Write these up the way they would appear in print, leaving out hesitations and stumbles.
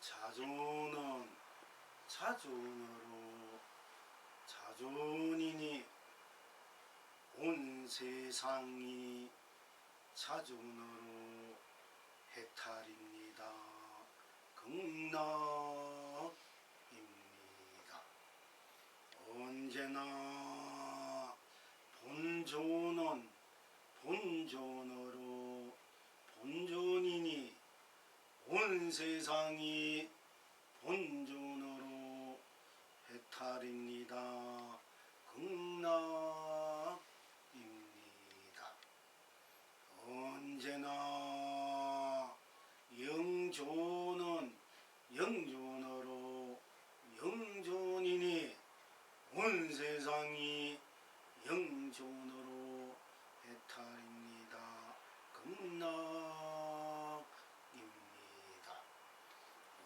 자존은 자존으로 자존이니 온 세상이 자존으로 해탈입니다. 극락입니다. 언제나 본존은 본존으로 본존이니 온 세상이 본존으로 해탈입니다. 극락입니다. 언제나 영존은 영존으로 영존이니 온 세상이 영존으로 해탈입니다. 극락입니다.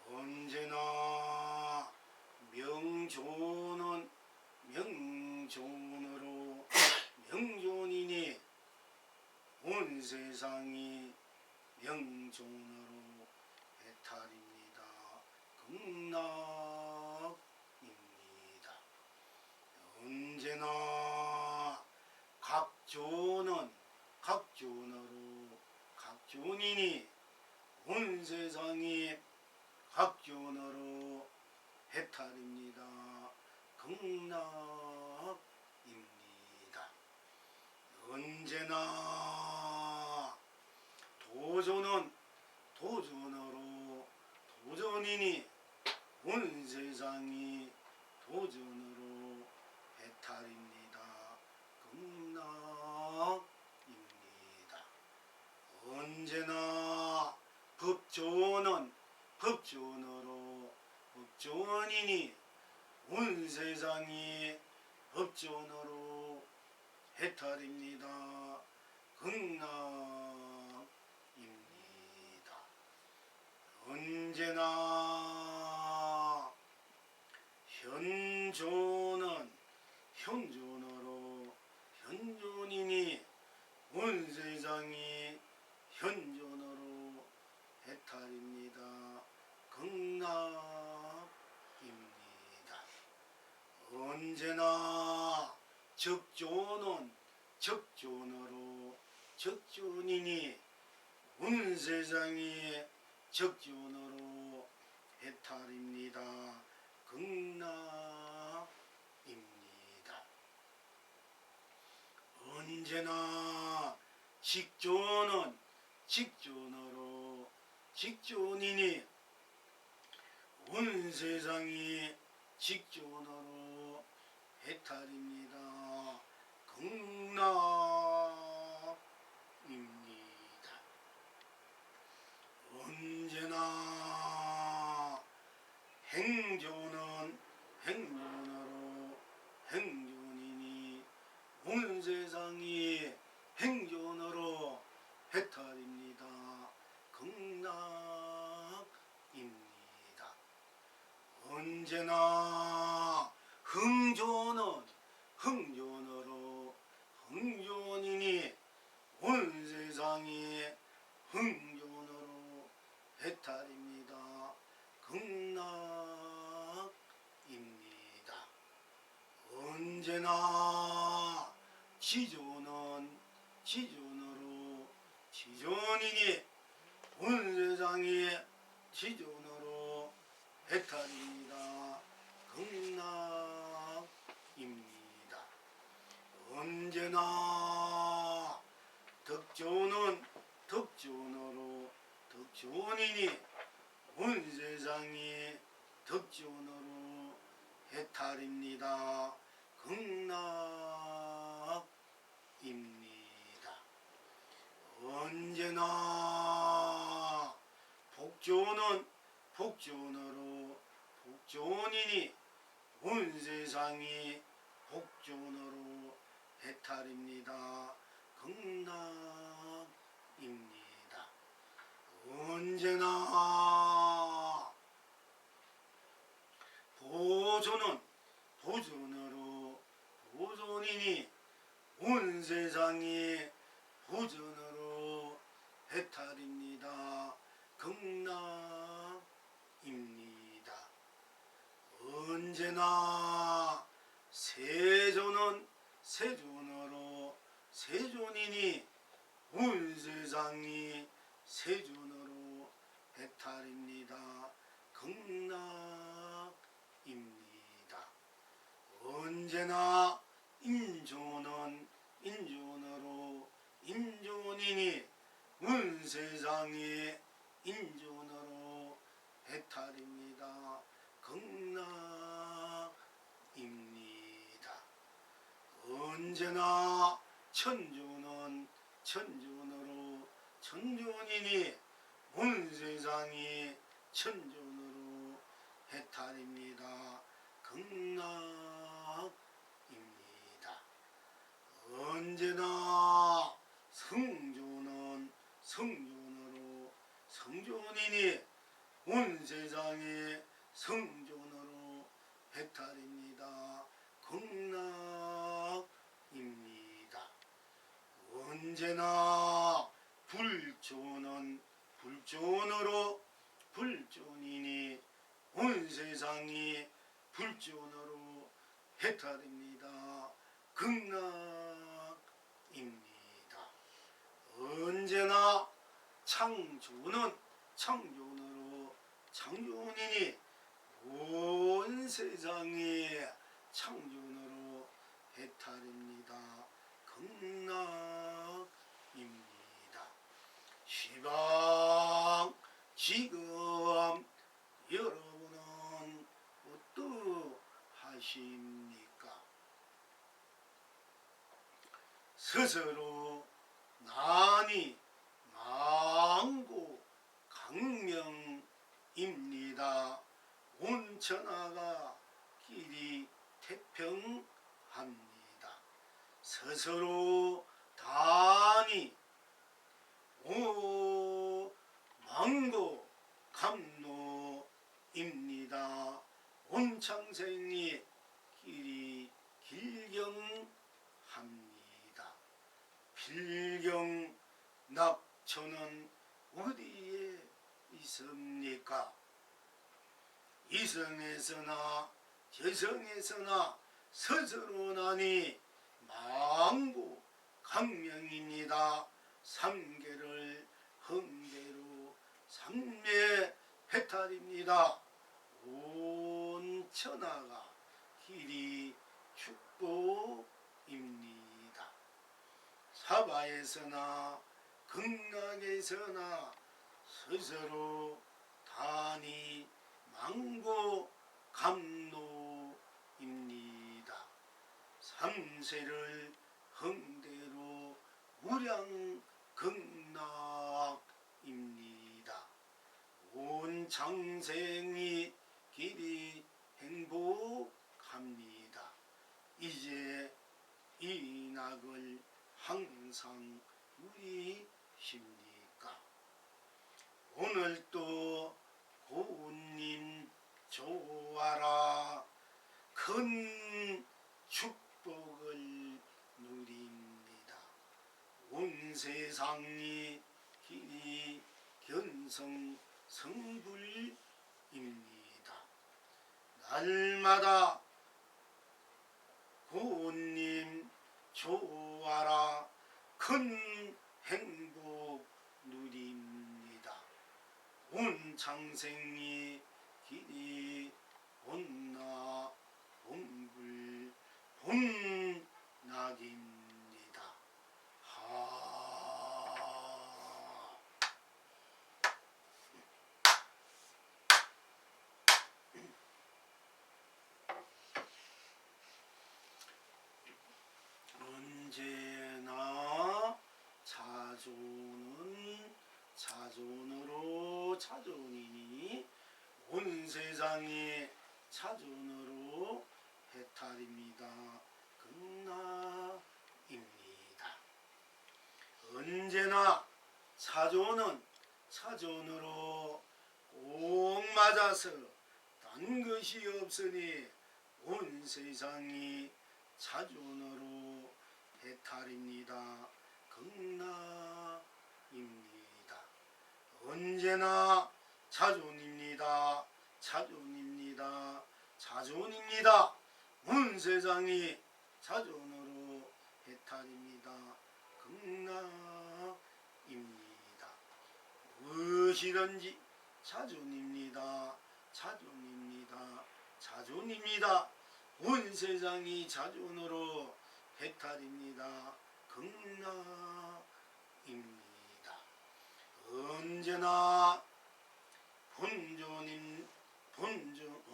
언제나 명존은 명존으로 명존이니 온 세상이 명존으로 해탈입니다. 극락입니다. 언제나 각존은 각존으로 각존이니 온 세상이 각존으로 해탈입니다. 극락입니다. 언제나 도존은 도존으로 도존이니 온 세상이 도존으로 해탈입니다. 극락입니다. 언제나 법존은 법존으로 법존이니 온 세상이 법존으로 해탈입니다. 극락입니다. 언제나 현존은 현존으로 현존이니 온 세상이 현존으로 해탈입니다. 극락입니다. 언제나 적존은 적존으로 적존이니 온 세상이 적존으로 해탈입니다. 극락입니다. 언제나 직존은 직존으로 직존이니 온 세상이 직존으로 해탈입니다. 극락입니다. 언제나 행존은 행존으로 행존이니 온 세상이 행존으로 해탈입니다. 극락입니다. 언제나 흥존은 흥존으로 흥존이니 온 세상이 흥존으로 해탈입니다. 극락입니다. 언제나 지존은 지존으로 지존이니 온 세상이 지존으로 해탈입니다. 극락입니다. 언제나 덕존은 덕존으로 덕존이니 온 세상이 덕존으로 해탈입니다. 극락입니다. 언제나 복존은 복존으로 복존이니 온 세상이 복존으로 해탈입니다. 극락입니다. 언제나 보존은 보존으로 보존이니 온 세상이 보존으로 해탈입니다. 극락입니다. 언제나 세존은 세존으로 세존이니 온 세상이 세존으로 해탈입니다. 극락입니다. 언제나 인존은 인존으로 인존이니 온 세상이 인존으로 해탈입니다. 극락입니다. 언제나 천존은 천존으로 천존이니 온 세상이 천존으로 해탈입니다. 극락입니다. 언제나 성존은 성존으로 성존이니 온 세상이 성존으로 해탈입니다. 극락입니다. 언제나 불존은 불존으로 불존이니 온 세상이 불존으로 해탈입니다. 극락입니다. 언제나 창조는 창조으로 창조이니 온 세상이 창조으로 해탈입니다. 극락입니다. 시방 지금 여러분은 어떠하십니까? 스스로 난이 망고 강명입니다. 온 천하가 길이 태평합니다. 스스로 단이 망고 감노입니다. 온 창생이 길이 길경합니다. 필경 낙천은 어디에 있습니까? 이성에서나 저성에서나 스스로 나니 망고 강명입니다. 삼계를 흥계로 삼매 해탈입니다. 온 천하가 길이 축복입니다. 사바에서나 극락에서나 스스로 단이 망고 감노입니다. 삼세를 흥대로 무량 극락입니다. 온 장생이 길이 행복합니다. 이제 이 낙을 항상 누리십니까? 오늘도 고운님 좋아라 큰 축복을 누립니다. 온 세상이 길이 견성 성불입니다. 날마다 고운님 좋아라 큰 행복 누립니다. 온 창생이 길이 온나 본불 본낙입니다. 언제나 자존은 자존으로 자존이니 온 세상이 자존으로 해탈입니다. 극락입니다. 언제나 자존은 자존으로 꼭 맞아서 딴 것이 없으니 온 세상이 자존으로 해탈입니다. 극락입니다. 언제나 자존입니다. 자존입니다. 자존입니다. 온 세상이 자존으로 해탈입니다. 극락입니다. 무엇이든지 자존입니다. 자존입니다. 자존입니다. 온 세상이 자존으로 해탈입니다. 극락입니다. 언제나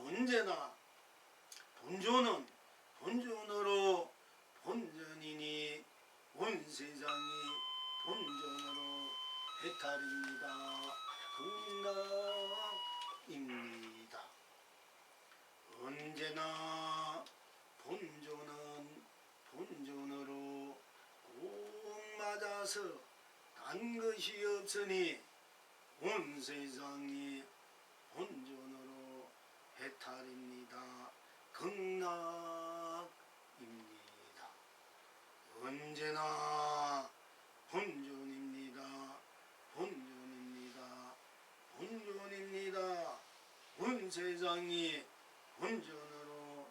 언제나 본존은 본존으로 본전이니 온 세상이 본존으로 해탈입니다. 극락입니다. 언제나 본존은 본존으로 꼭 맞아서 단 것이 없으니 온 세상이 본존으로 해탈입니다. 극락입니다. 언제나 본존입니다. 본존입니다. 본존입니다. 온 세상이 본존으로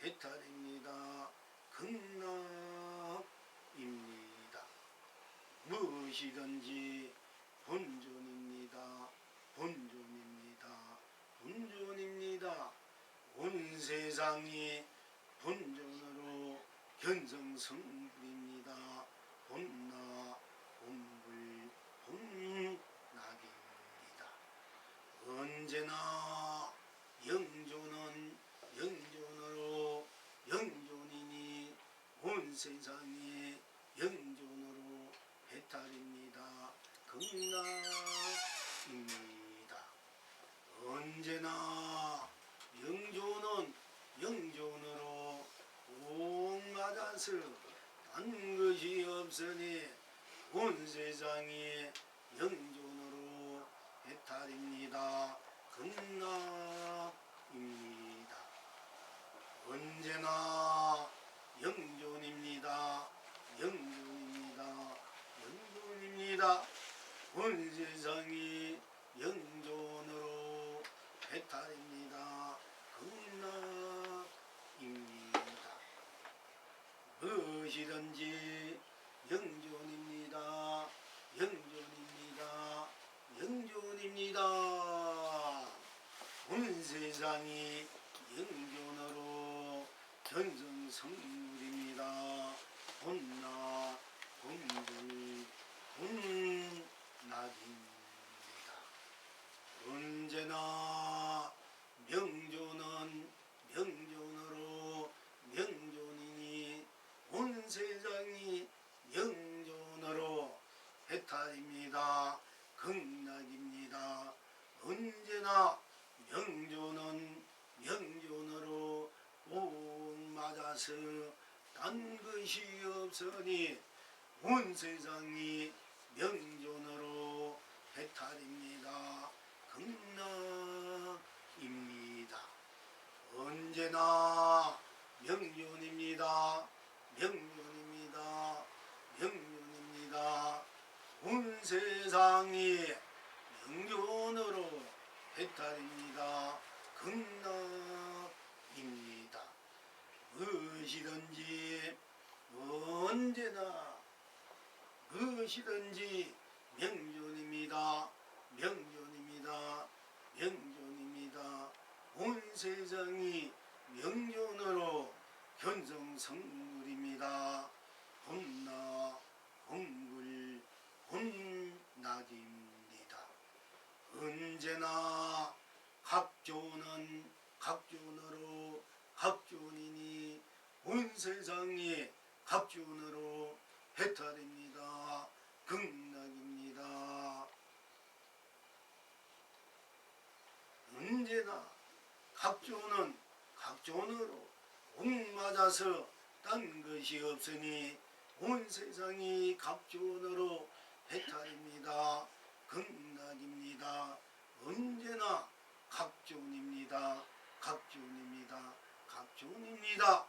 해탈입니다. 극락입니다. 무엇이든지 본존입니다. 본존입니다. 본존입니다. 온 세상이 본존으로 견성성불입니다. 본나 본불 본낙입니다. 언제나 영존은 영존으로 영존이니 온 세상이 영존으로 해탈입니다. 극락입니다. 언제나 영존은 영존으로 꼭 맞아서 단 것이 없으니 온 세상이 영존으로 해탈입니다. 극락입니다. 언제나 영존입니다. 영존입니다. 영존입니다. 온 세상이 영존으로 해탈입니다. 극락입니다. 무엇이든지 영존입니다. 영존입니다. 영존입니다. 온 세상이 영존으로 견성성물입니다. 본나 본불 본낙입니다. 언제나 명존은 명존으로 명존이니 온 세상이 영존으로 해탈입니다. 극락입니다. 언제나 명존은 명존으로 꼭 맞아서 딴 것이 없으니 온 세상이 명존으로 해탈입니다. 극락입니다. 언제나 명존입니다. 명존입니다. 명존입니다. 온 세상이 명존으로 해탈입니다. 극락입니다. 무엇이든지 언제나 무엇이든지 명존입니다. 명존입니다. 명존입니다. 온 세상이 명존으로 견성성물입니다. 본나 본불 본낙입니다. 언제나 각존은 각존으로 각존이니 온 세상이 각존으로 해탈입니다. 극락입니다. 언제나 각존은 각존으로 옥 맞아서 딴 것이 없으니 온 세상이 각존으로 해탈입니다. 극락입니다. 언제나 각존입니다. 각존입니다. 각존입니다.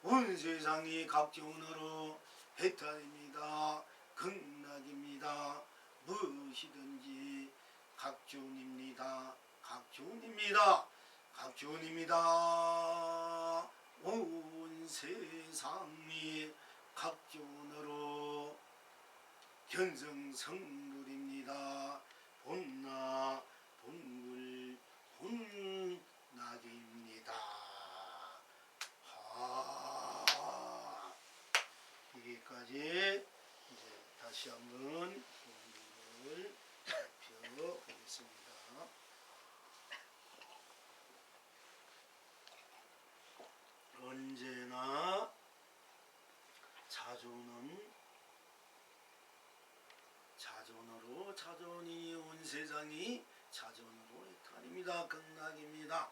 온 세상이 각존으로 해탈입니다. 극락입니다. 무엇이든지 각주운입니다. 각주운입니다. 각주운입니다. 온 세상이 각주운으로 견성성룰입니다. 본나 본물 본나기입니다. 여기까지 이제 다시 한번 본문을 살펴보겠습니다. 언제나 자존으로 자존이 온 세상이 자존으로 해탈입니다. 극락입니다.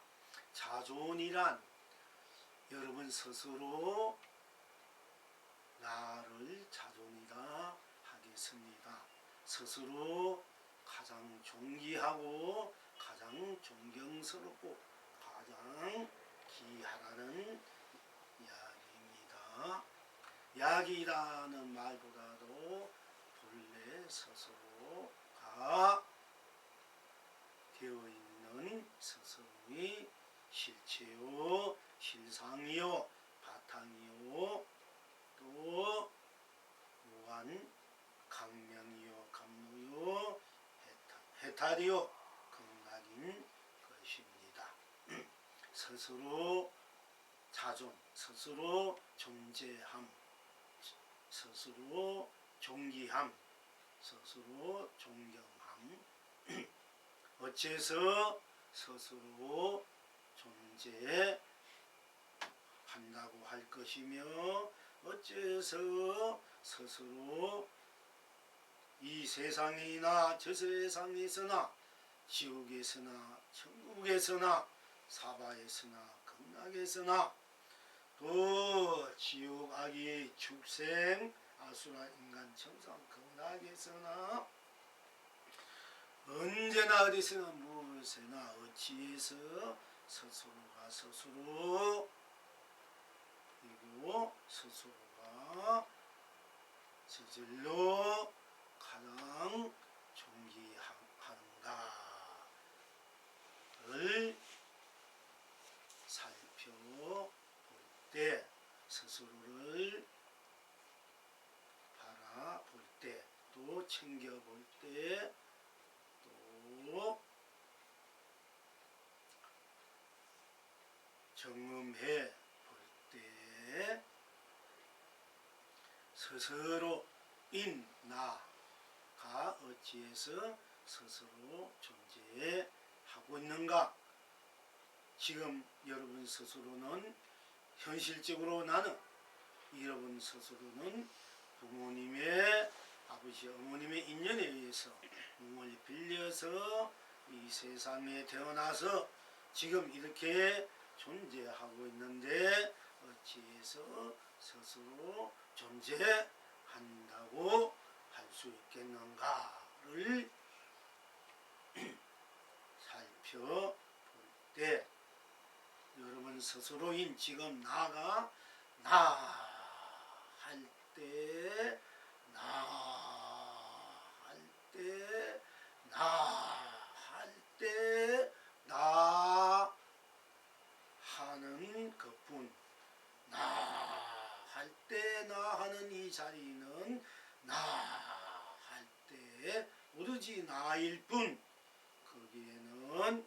자존이란 여러분 스스로 나를 자존이라 하겠습니다. 스스로 가장 존귀하고 가장 존경스럽고 가장 기하라는 이야기입니다. 약이라는 말보다도 본래 스스로가 되어있는 스스로의 실체요 실상이요 바탕이요 또 무한 강명이요 감무요 해탈이요 극락인 것입니다. 스스로 자존, 스스로 존재함, 스스로 존귀함, 스스로 존경함. 어째서 스스로 존재한다고 할 것이며 어째서 스스로 이 세상이나 저 세상에서나 지옥에서나 천국에서나 사바에서나 극락에서나 또 지옥 악의 축생 아수라 인간 천상 극락에서나 언제나 어디서나 무엇에나 어찌해서 스스로가 스스로 그리고 스스로가 저절로 가장 존귀하는가를 살펴볼 때 스스로를 바라볼 때 또 챙겨볼 때 또 경험해 볼 때 스스로인 나가 어찌해서 스스로 존재하고 있는가. 지금 여러분 스스로는 현실적으로 나는 여러분 스스로는 부모님의 아버지 어머님의 인연에 의해서 몸을 빌려서 이 세상에 태어나서 지금 이렇게 존재하고 있는데 어찌해서 스스로 존재한다고 할 수 있겠는가를 살펴볼 때 여러분 스스로인 지금 나가 나 할 때 나 하는 것뿐 나 할 때 나 하는 이 자리는 나 할 때 오로지 나일 뿐 거기에는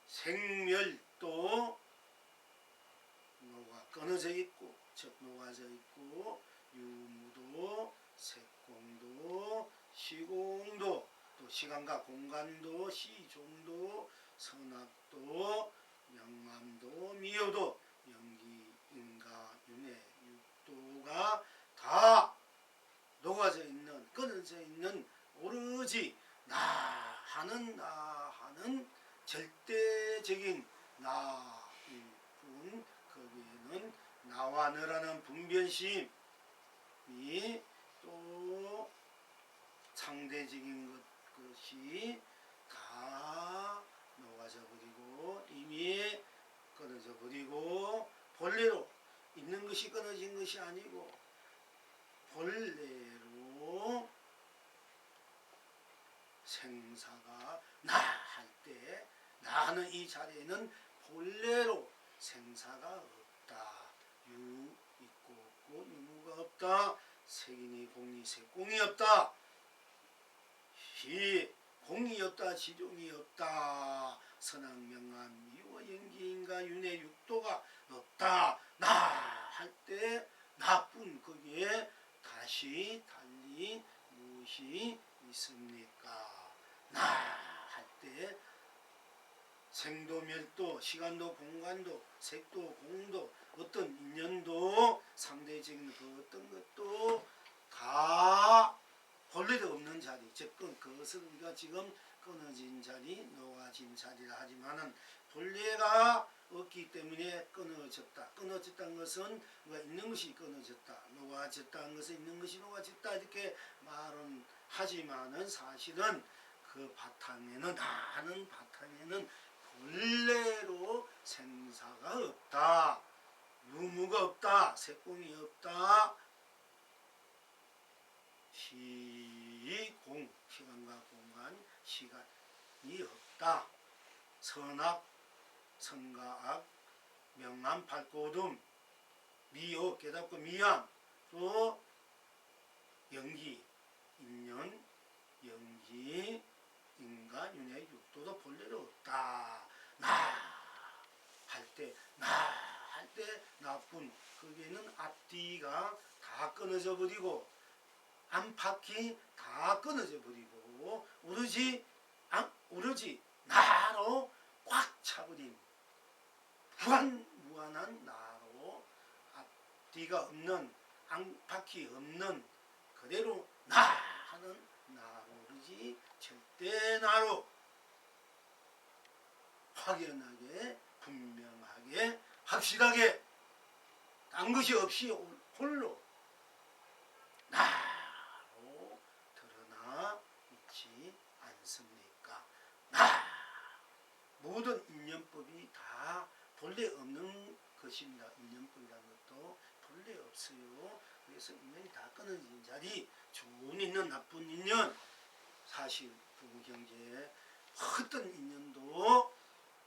생멸도 노가 끊어져 있고 즉 녹아져 있고 유무도 색공도 시공도 또 시간과 공간도 시종도 선악도 명암도 미효도 연기 인가 윤회 육도가 다 녹아져 있는 끊어져 있는 오로지 나 하는 절대적인 나일 뿐 거기에는 나와 너라는 분별심이 또 상대적인 것이 다 녹아져 버리고 이미 끊어져 버리고 본래로 있는 것이 끊어진 것이 아니고 본래로 나 하는 이 자리에는 본래로 생사가 없다. 유 있고 없고 유무가 없다. 색이니 공이 색공이 없다. 희 공이 없다. 지종이 없다. 선악명암 미워 연기인가 윤회 육도가 없다. 나 할 때 나쁜 거기에 다시 달리 무엇이 있습니까? 나 할 때 생도 멸도 시간도 공간도 색도 공도 어떤 인연도 상대적인 그 어떤 것도 다 본래도 없는 자리, 즉 그것을 우리가 지금 끊어진 자리, 녹아진 자리라 하지만은 본래가 없기 때문에 끊어졌다. 끊어졌다는 것은 우리가 있는 것이 끊어졌다. 녹아졌다는 것은 있는 것이 녹아졌다. 이렇게 말은 하지만은 사실은 그 바탕에는 나는 바탕에는 본래로 생사가 없다. 유무가 없다. 색공이 없다. 시공, 시간과 공간, 시간이 없다. 선악, 선과 악, 명암, 밝고 어둠, 미호, 깨닫고 미암, 또 연기, 인연, 연기, 인간, 윤회, 육도도 본래로 없다. 나 할 때, 나 할 때 나쁜, 거기에는 앞뒤가 다 끊어져 버리고 안팎이 다 끊어져 버리고 오로지 나로 꽉 차버린 무한한 나로 앞뒤가 없는 안팎이 없는 그대로 나 하는 나로 오로지 절대 나로 확연하게 분명하게 확실하게 딴 것이 없이 홀로 나로 드러나 있지 않습니까? 나 모든 인연법이 다 본래 없는 것입니다. 인연법이라는 것도 본래 없어요. 그래서 인연이 다 끊어진 자리, 좋은 인연, 나쁜 인연, 사실 부부 경제 어떤 인연도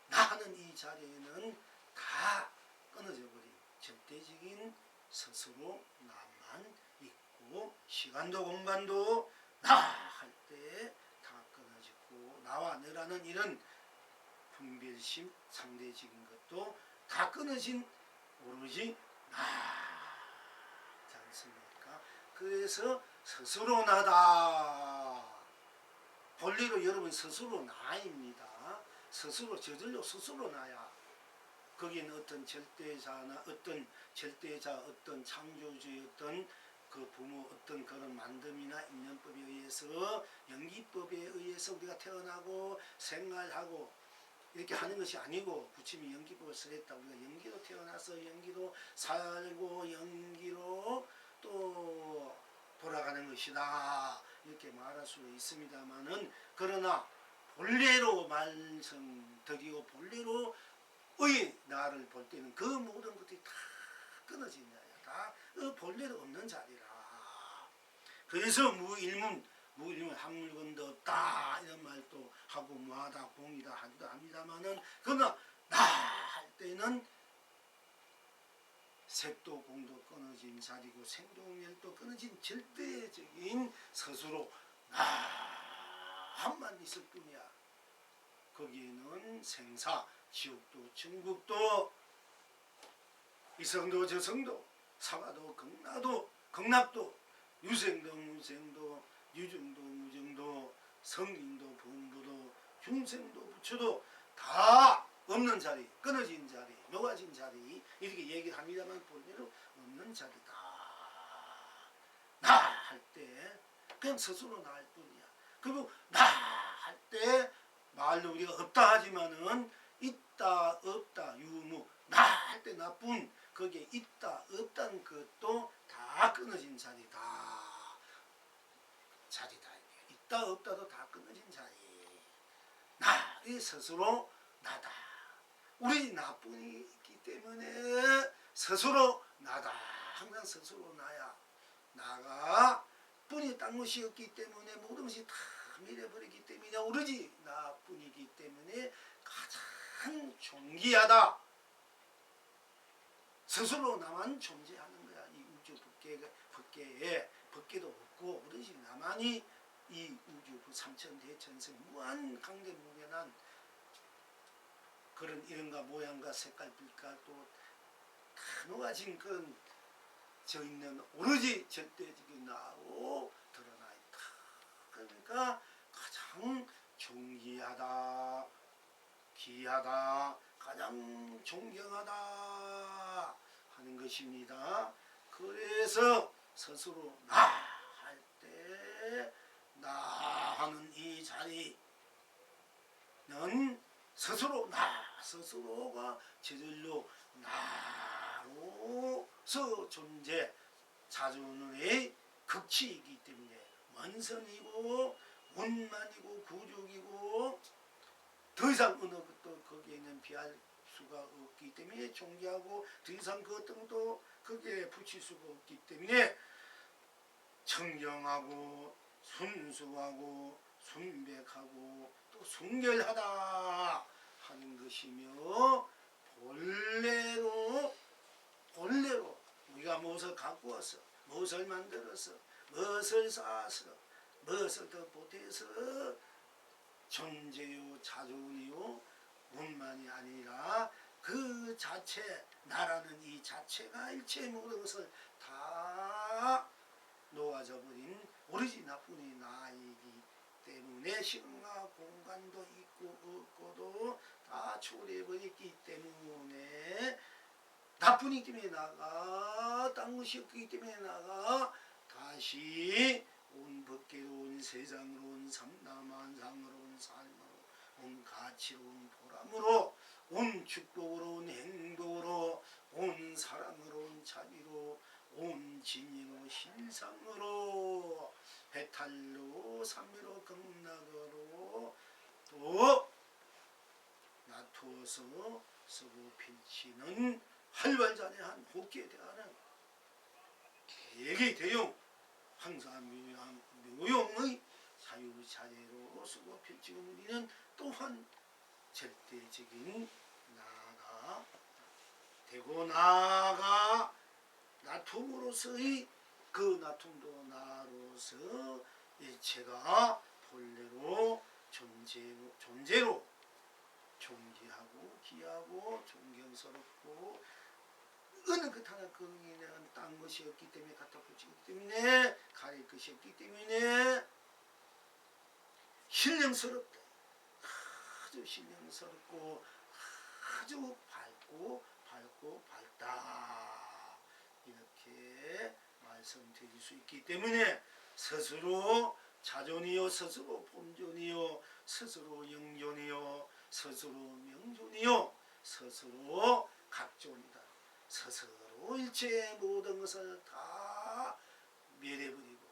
나는 이 자리에는 다 끊어져 버린 절대적인 스스로 나만 있고 시간도 공간도 나 할 때 다 끊어지고 나와 너라는 이런 분별심 상대적인 것도 다 끊어진 오로지 나지 않습니까? 그래서 스스로 나다. 본래로 여러분 스스로 나입니다. 스스로 저절로 스스로 나야. 거기는 어떤 절대자나 어떤 절대자, 어떤 창조주의 어떤 그 부모 어떤 그런 만듦이나 인연법에 의해서 연기법에 의해서 우리가 태어나고 생활하고 이렇게 하는 것이 아니고 부처님이 연기법을 쓰랬다. 우리가 연기로 태어나서 연기로 살고 연기로 또 돌아가는 것이다. 이렇게 말할 수 있습니다만은 그러나 본래로 말씀드리고 본래로 의 나를 볼 때는 그 모든 것들이 다 끊어진 자야. 다 그 본래로 없는 자리라. 그래서 무일문 한 물건도 없다 이런 말도 하고 무하다 공이다 하기도 합니다만은 그러나 나 할 때는 색도 공도 끊어진 자리고 생동멸도 끊어진 절대적인 스스로 나만 있을 뿐이야. 거기에는 생사, 지옥도 천국도 이성도 저성도 사화도 극락도 유생도 무생도 유증도 무증도 성인도 범부도 흉생도 부처도 다 없는 자리, 끊어진 자리, 녹아진 자리 이렇게 얘기를 합니다만 본래로 없는 자리다. 나 할 때 그냥 스스로 나 할 뿐이야. 그리고 나 할 때 말로 우리가 없다 하지만은 있다 없다 유무 나 할 때 나뿐 거기에 있다 없다는 것도 다 끊어진 자리다. 있다 없다도 다 끊어진 자리. 나의 스스로 나다. 우리 나뿐이 있기 때문에 스스로 나다. 항상 스스로 나야. 나가 뿐이 딴 것이 없기 때문에 모든 것이 다 밀어버리기 때문에 오로지 나뿐이기 때문에 가장 존귀하다. 스스로 나만 존재하는 거야. 이 우주 법계에 법계도 없고 오로지 나만이 이 우주 그 삼천대천성 무한 강대무변한 그런 이름과 모양과 색깔 빛깔도 다 녹아진 그 저 있는 오로지 절대적인 나로 드러나 있다. 그러니까 가장 존귀하다, 귀하다, 가장 존경하다 하는 것입니다. 그래서 스스로 나 할 때 나 하는 이 자리는 스스로 나 스스로가 저절로 나로서 존재 자존의 극치이기 때문에 원선이고 원만이고 구족이고 더 이상 어느 것도 거기에는 비할 수가 없기 때문에 존귀하고 더 이상 그 어떤 것도 거기에 붙일 수가 없기 때문에 청정하고 순수하고 순백하고 또 순결하다 하는 것이며 본래로 우리가 무엇을 갖고 와서 무엇을 만들어서 무엇을 쌓아서 무엇을 더 보태서 존재요 자존이요 원만이 아니라 그 자체 나라는 이 자체가 일체 모든 것을 다 놓아져 버린 오로지 나뿐인 나이기 때문에 시간과 공간도 있고 없고도 다 초래해버렸기 때문에 나뿐이기 때문에 나가 딴 것이 없기 때문에 나가 다시 온 법계로운 세상으로운 삼남한상으로운 삶으로 온 가치로운 보람으로 온 축복으로 온 행복으로 온 사랑으로 온 자비로 온 진리로 실상으로 해탈로 삼미로 극락으로 또 놔두어서 쓰고 필치는 활발자대한 복귀에 대한 대개 대용 황사묘용의 사유자재로 쓰고 필치고 우리는 또한 절대적인 나아가 되고 나아가 나툼으로서의 그 나툼도 나로서 일체가 본래로 존재로 존귀하고 귀하고 존경스럽고 어느 것 하나 거기는 딴 것이 없기 때문에 갖다 붙이기 때문에 가릴 것이 없기 때문에 신령스럽다. 아주 신령스럽고 아주 밝고 밝다 이렇게 말씀드릴 수 있기 때문에 스스로 자존이요 스스로 본존이요 스스로 영존이요 스스로 명존이요 스스로 각존이다. 스스로 일체의 모든 것을 다 멸해버리고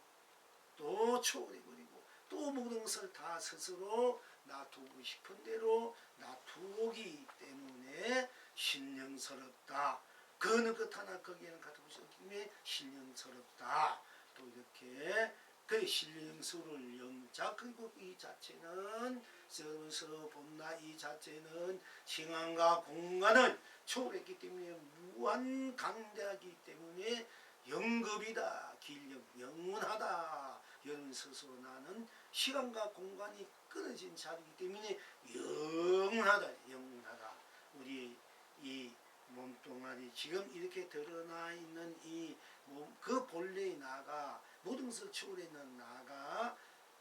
또 초월해버리고 또 모든 것을 다 스스로 놔두고 싶은 대로 놔두기 때문에 신령스럽다. 그 어느 것 하나 거기에는 갖다 붙였기 때문에 신령스럽다. 또 이렇게 그 신령스러울 영자 그리고 이 자체는 서서 본나 이 자체는 시간과 공간을 초월했기 때문에 무한 강대하기 때문에 영급이다. 길령 영원하다. 여러분 스스로 나는 시간과 공간이 끊어진 자리이기 때문에 영원하다. 우리 이 몸뚱아리 지금 이렇게 드러나 있는 이 몸 그 본래의 나가 모든 것을 초월했는 나가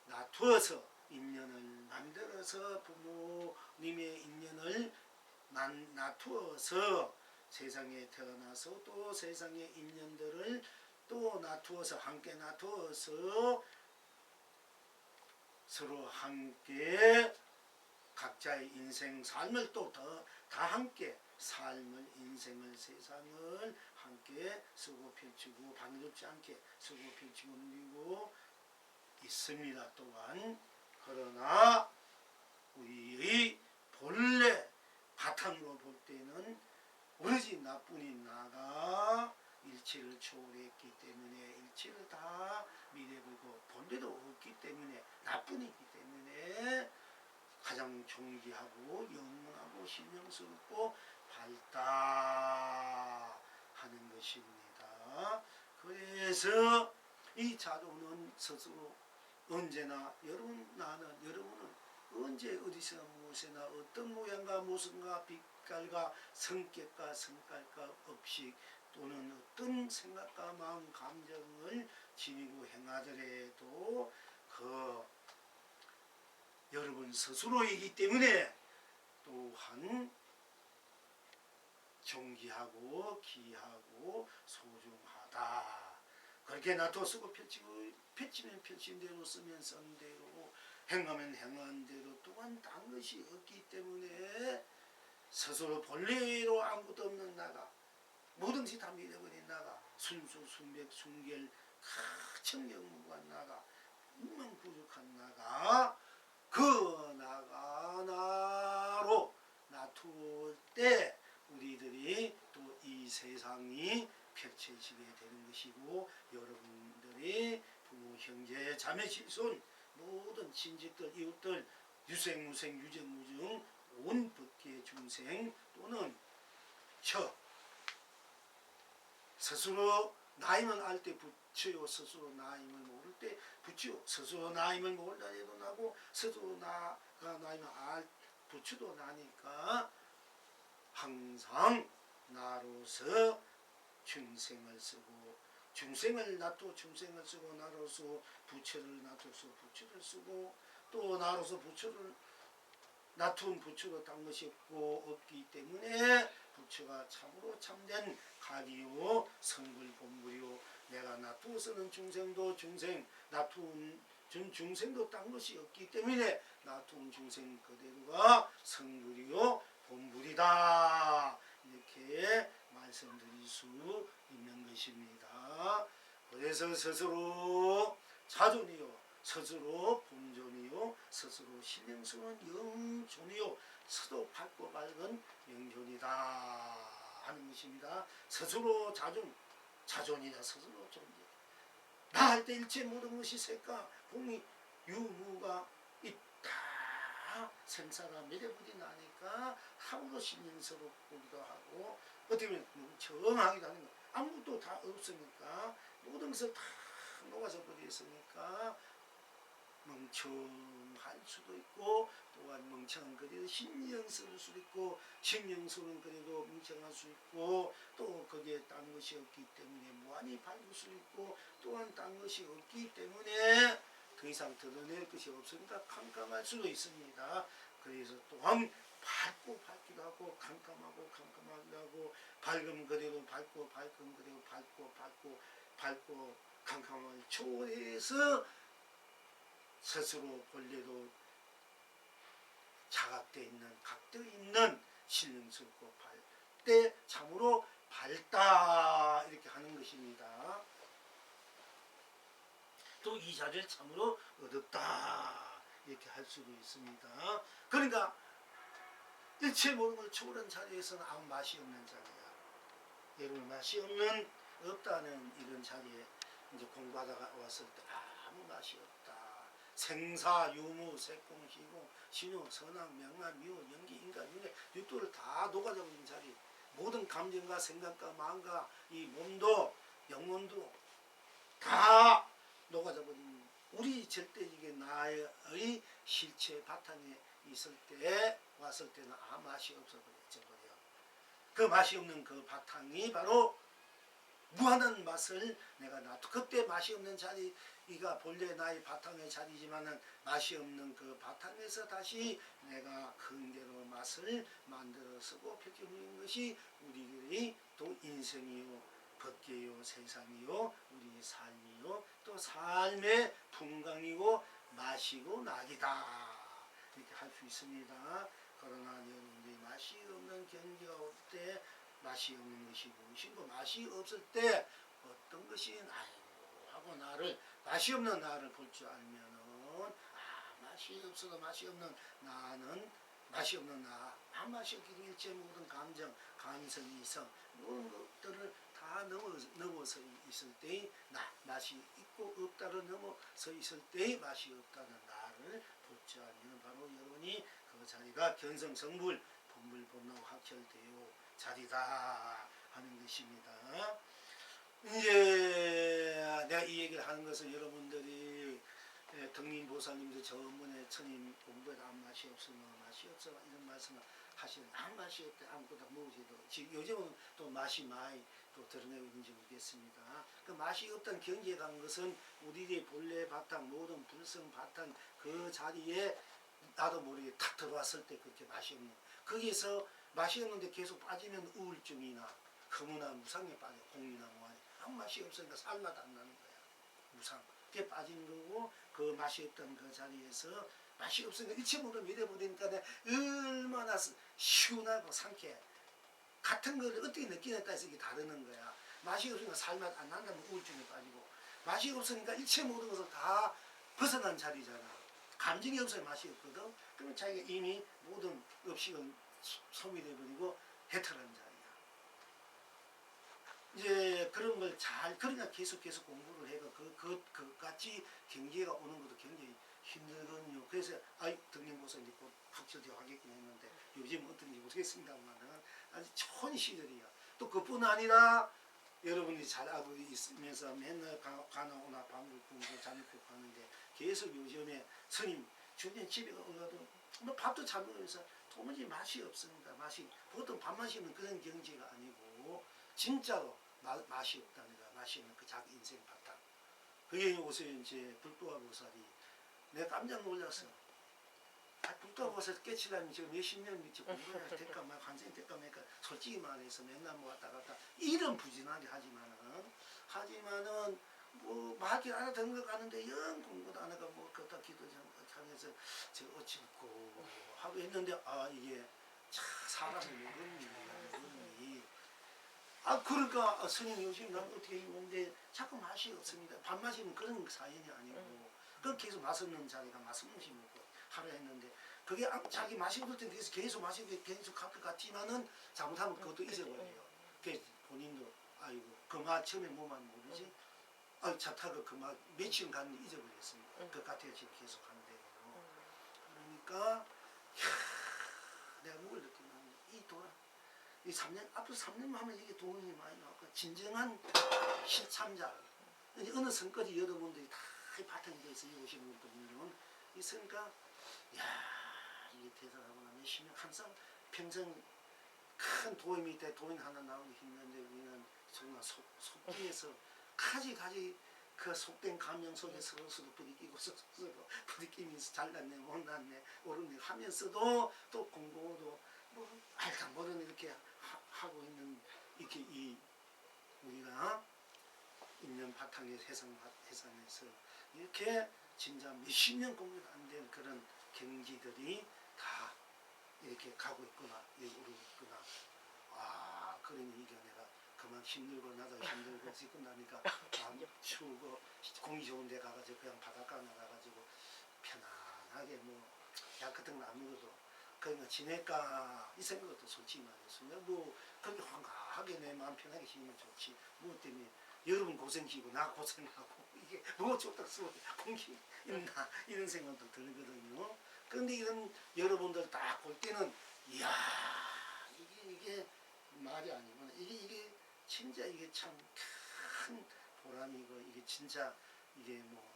놔두어서 인연을 만들어서 부모님의 인연을 놔두어서 세상에 태어나서 또 세상의 인연들을 또 놔두어서 함께 놔두어서 서로 함께 각자의 인생 삶을 또 다 함께 삶을 인생을 세상을 함께 쓰고 펼치고 방해롭지 않게 쓰고 펼치고 누리고 있습니다. 또한 그러나 우리의 본래 바탕으로 볼 때는 오로지 나뿐인 나가 일체를 초월했기 때문에 일체를 다 미래보고 본래도 없기 때문에 나뿐이기 때문에 가장 존귀하고 영원하고 신명스럽고 밝다 하는 것입니다. 그래서 이 자존은 스스로 언제나 여러분은 언제 어디서나 무엇이나 어떤 모양과 모습과 빛깔과 성격과 성깔과 업식 또는 어떤 생각과 마음 감정을 지니고 행하더라도 그 여러분 스스로이기 때문에 또한 존귀하고 귀하고 소중하다. 그렇게 놔두고 펼치면 펼친 대로 쓰면 쓴 대로 행하면 행한 대로 또한 딴 것이 없기 때문에 스스로 본래로 아무것도 없는 나가 모든 것이 다 믿어버린 나가 순수 순백 순결 청정무관 나가 무망부족한 나가 그 나로 놔둘 때 우리들이 또 이 세상이 펼쳐지게 되는 것이고 여러분들이 부모 형제 자매 실손 모든 친직들 이웃들 유생무생 유정무중 온 법계 중생 또는 스스로 나임을 알 때 붙여요. 스스로 나임을 모를 때 붙여. 스스로 나임을 모른다 해도 나고 스스로 나가 나임을 붙여도 나니까 항상 나로서 중생을 쓰고 중생을 놔둬 중생을 쓰고 나로서 부처를 놔둬서 부처를 쓰고 또 나로서 부처를 놔둔 부처로 딴 것이 없기 때문에 부처가 참으로 참된 가리요 성불 본불이요 내가 놔두어서는 중생도 중생 놔둔 중생도 딴 것이 없기 때문에 놔둔 중생 그대로가 성불이요 본불이다 이렇게 말씀드릴 수 있는 것입니다. 그래서 스스로 자존이요 스스로 본존이요 스스로 신령스러운 영존이요 스스로 밝고 밝은 영존이다 하는 것입니다. 스스로 자존이다 스스로 존재 나 할 때 일체 모든 것이 색과 공이 유무가 있다 생사가 매력이 나니까 하루도 신령스럽기도 하고 어떻게 보면 멍청하기도 하는 거 아무것도 다 없으니까 모든 것을 다 녹아서 버렸으니까 멍청할 수도 있고 또한 멍청한 그래도 신령스러울 수도 있고 신령스러운 그래도 멍청할 수 있고 또 거기에 딴 것이 없기 때문에 무한히 밝을 수 있고 또한 딴 것이 없기 때문에 더 이상 드러낼 것이 없으니까 캄캄할 수도 있습니다. 그래서 또한 밝기도 하고 캄캄하기도 하고 밝음 그대로 밝고 그대로 밝고 캄캄함을 초월해서 스스로 본래도 자각되어 있는 각되어 있는 신령스럽고 밝때 참으로 밝다 이렇게 하는 것입니다. 또 이 자리를 참으로 얻었다 이렇게 할 수도 있습니다. 그러니까 일체 모든 걸 초월한 자리에서는 아무 맛이 없는 자리야. 여러분 맛이 없다는 이런 자리에 이제 공부하다가 왔을 때 아무 맛이 없다. 생사, 유무, 색공, 희공, 신용, 선악, 명암, 미호, 연기, 인간, 윤회, 육도를 다 녹아져버린 자리. 모든 감정과 생각과 마음과 이 몸도 영혼도 다 녹아져버린 우리 절대적인 나의 실체 바탕에 있을 때 왔을 때는 아무 맛이 없어버려. 그 맛이 없는 그 바탕이 바로 무한한 맛을 내가 놔두 그때 맛이 없는 자리가 본래 나의 바탕의 자리지만은 맛이 없는 그 바탕에서 다시 내가 그대로 맛을 만들어 쓰고 펼쳐보는 것이 우리들의 또 인생이요 법계요 세상이요 우리 삶이요 또 삶의 풍광이고 맛이고 낙이다 이렇게 할 수 있습니다. 그러나 여러분들이 맛이 없는 경기가 올 때 맛이 없는 것이 무엇이고 맛이 없을 때 어떤 것이 아이고 하고 맛이 없는 나를 볼 줄 알면은 맛이 없어도 맛이 없는 나는 맛이 없는 나 맛이 없기 때문에 일체 모든 감정 감성이 있어 모든 것들을 다 넘어서 있을 때의 나 맛이 있고 없다를 넘어서 있을 때의 맛이 없다는 나를 자리를 붙지 않으면 바로 여러분이 그 자리가 견성성불 본불본능 확철대요 자리다 하는 것입니다. 이제 내가 이 얘기를 하는 것은 여러분들이 등림보살님도 저번에 스님 공부에도 아무 맛이 없으면 맛이 없어 이런 말씀을 하시는 아무 맛이 없대 아무것도 먹으지도 지금 요즘은 또 맛이 많이 또 드러내고 있는지 모르겠습니다. 그 맛이 없던 경지에 간 것은 우리의 본래 바탕 모든 불성 바탕 그 자리에 나도 모르게 탁 들어왔을 때 그렇게 맛이 없는 거기에서 맛이 없는데 계속 빠지면 우울증이나 허무나 무상에 빠져 공이나 뭐하니 아무 맛이 없으니까 살맛 안 나는 거야. 무상 그게 빠진 거고 그 맛이 없던 그 자리에서 맛이 없으니까 일체 모르면 이래버리니까 얼마나 시원하고 상쾌해. 같은 걸 어떻게 느끼냐에 따라서 이게 다르는 거야. 맛이 없으니까 살맛 안 난다면 우울증에 빠지고 맛이 없으니까 일체 모든 것을 다 벗어난 자리잖아. 감정이 없어야 맛이 없거든. 그러면 자기가 이미 모든 업식은 소멸해버리고 해탈한 자리야. 이제 그런 걸 잘 그러니까 계속 공부를 해가 그 같이 경계가 오는 것도 굉장히 힘들거든요. 그래서 등림보살 이제 곧 확철되어 하겠긴 했는데 요즘 어떤지 모르겠습니다만은 아주 좋은 시절이야. 또 그뿐 아니라 여러분이 잘 알고 있으면서 맨날 가나오나 밤을 굶고 잠을 푹 하는데 계속 요즘에 스님 주변 집에 가도 뭐 밥도 잘 먹으면서 도무지 맛이 없습니다. 맛이 보통 밥맛이 없는 그런 경지가 아니고 진짜로 맛이 없다니까. 맛이 없는 그 자기 인생 바탕. 그게 요새 이제 불도화보살이 내가 깜짝 놀랐어. 불도화보살 깨치려면 지금 몇십 년 밑에 공부해야 될까 막 한생 될까 말까 솔직히 말해서 맨날 뭐 왔다 갔다 이런 부진하게 하지만은 뭐 말길 알아듣는 거 가는데 영 공부도 안 하고 뭐 걷다 기도 하면서 저 어찌고 하고 했는데 이게 참 사람이 모르니 그러니까 스님 요즘 난 어떻게 있는데 자꾸 맛이 없습니다. 밥 마시는 그런 사연이 아니고 그 계속 맛없는 자리가 맛없는 먹고 하루 했는데 그게 자기 맛이 없을 때 계속 마시고 계속 갈 것 같지만은 잘못하면 그것도 잊어버려요. 그 본인도 아이고 그 맛 처음에 뭐만 모르지 차 타고 그 맛 며칠 갔는데 잊어버렸습니다. 그 같아요 지금 계속 한대요. 그러니까 내가 뭘 느끼냐면 이 돌아 이 3년 앞으로 3년만 하면 이게 도움이 많이 나왔고 진정한 실참자 어느 성까지 여러분들이 다 바탕이 돼서 오시는 분들은 있으니까 이게 대단하구나. 몇십 년 항상 평생 큰 도움이 돼 도인 하나 나오기 힘든데 우리는 정말 속기에서 가지 그 속된 감정 속에 서로 부딪히고 서로 부딪히면서 잘났네 못났네 옳은 일 하면서도 또 공부도 뭐 알다 모르는 이렇게 하고 있는 이렇게 이 우리가 있는 바탕의 해상에서 이렇게 진짜 몇십 년 공부도 안 된 그런 경지들이 다 이렇게 가고 있구나 오르고 있구나. 그러니 이게 내가 그만 힘들고 나도 힘들고 지금 나니까 추우고 공기 좋은 데 가가지고 그냥 바닷가 나가가지고 편안하게 뭐 약 같은 거 안 먹어도 그러니까 지낼까 이 생각도 솔직히 말해서 뭐 그렇게 황가하게 내 마음 편하게 지내면 좋지 뭐 때문에 여러분 고생시고 나 고생하고 이게 뭐 좋다 쓰고 공기 있나 이런 생각도 들거든요. 그런데 이런 여러분들 딱 볼 때는 이야 이게 말이 아니구나. 이게 진짜 이게 참 큰 보람이고 이게 진짜 이게 뭐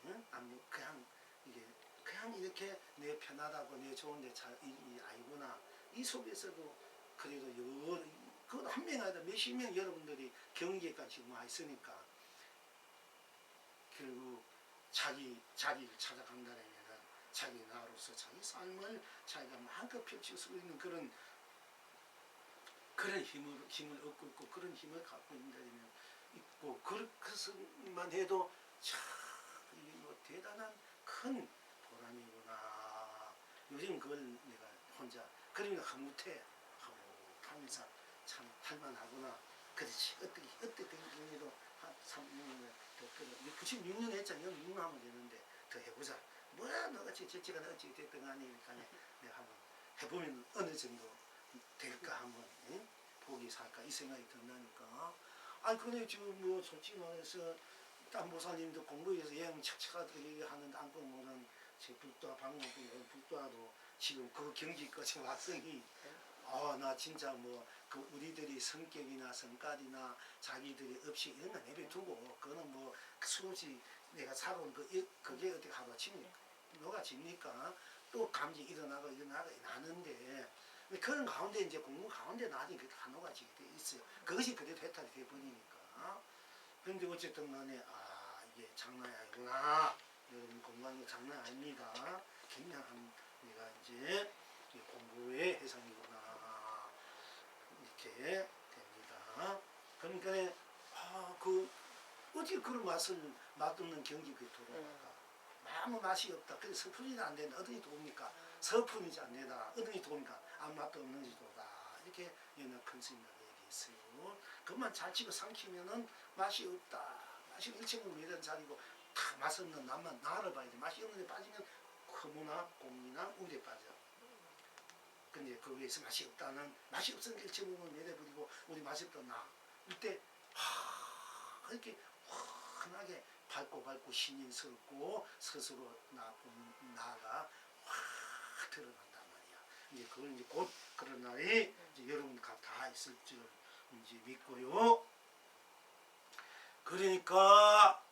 그냥 이게 그냥 이렇게 내 편하다고 내 좋은데 잘 이 아니구나. 이 속에서도 그래도 그건 한 명 아니라 몇십 명 여러분들이 경계까지 와 있으니까 결국 자기를 찾아간다면 자기 나로서 자기 삶을 자기가 마음껏 펼칠 수 있는 그런 힘을 얻고 있고 그런 힘을 갖고 있다면 있고 그것만 해도 참 이게 뭐 대단한 큰 보람이구나. 요즘 그걸 내가 혼자 그러니까 흐뭇해 하고 하면서 참 할만하구나. 그렇지 어떻게 된 경우도 한 3년을 더 끌어 96년 했잖아. 6년 하면 되는데 더 해보자. 뭐야 너같이 제치가 어찌 됐든 간에 내가 한번 해보면 어느 정도 될까 한번 보기 살까 이 생각이 든다니까. 근데 지금 뭐 솔직히 말해서 딴 보살님도 공부해서 영 착착하게 얘기하는데 안 보면은 제 북도화 방문 북도화도 지금 그 경기까지 왔으니 나 진짜 뭐 그 우리들이 성격이나 성깔이나 자기들이 없이 이런 거 내버려두고 그거는 뭐 수없이 내가 살아온 그게 어떻게 하루아침에 녹아집니까? 또 감지 일어나고 나는데 그런 가운데 이제 공부 가운데 나중에 그게 다 녹아지게 돼 있어요. 그것이 그대로 해탈이 돼 버리니까. 그런데 어쨌든 간에 이게 장난이 아니구나. 여러분 공부하는 거 장난 아닙니다. 굉장한 내가 이제 공부의 해상이구나. 이렇게 됩니다. 그러니까 어떻게 그런 맛을 맛없는 경기 그게 돌아올까? 아무 맛이 없다. 그래 서푼이 안 된다. 어떻게 도웁니까? 서푼이지 안 된다. 어떻게 도웁니까? 아무 맛도 없는지 도다. 이렇게 연합 컨셉이라고 얘기했어요. 그것만 잘 치고 삼키면은 맛이 없다. 맛이 일체는 매달 자리고 다 맛없는 나만 나를 봐야 돼. 맛이 없는데 빠지면 허무나 곰이나 우리에 빠져. 근데 거기에서 맛이 없다는 맛이 없으니까 일체부분 내려버리고 우리 맛이 없다 나. 이때 이렇게 환하게 밝고 신인스럽고 스스로 나가 확 드러난단 말이야. 이제 그걸 이제 곧 그런 날이 이제 여러분 다 있을 줄 이제 믿고요. 그러니까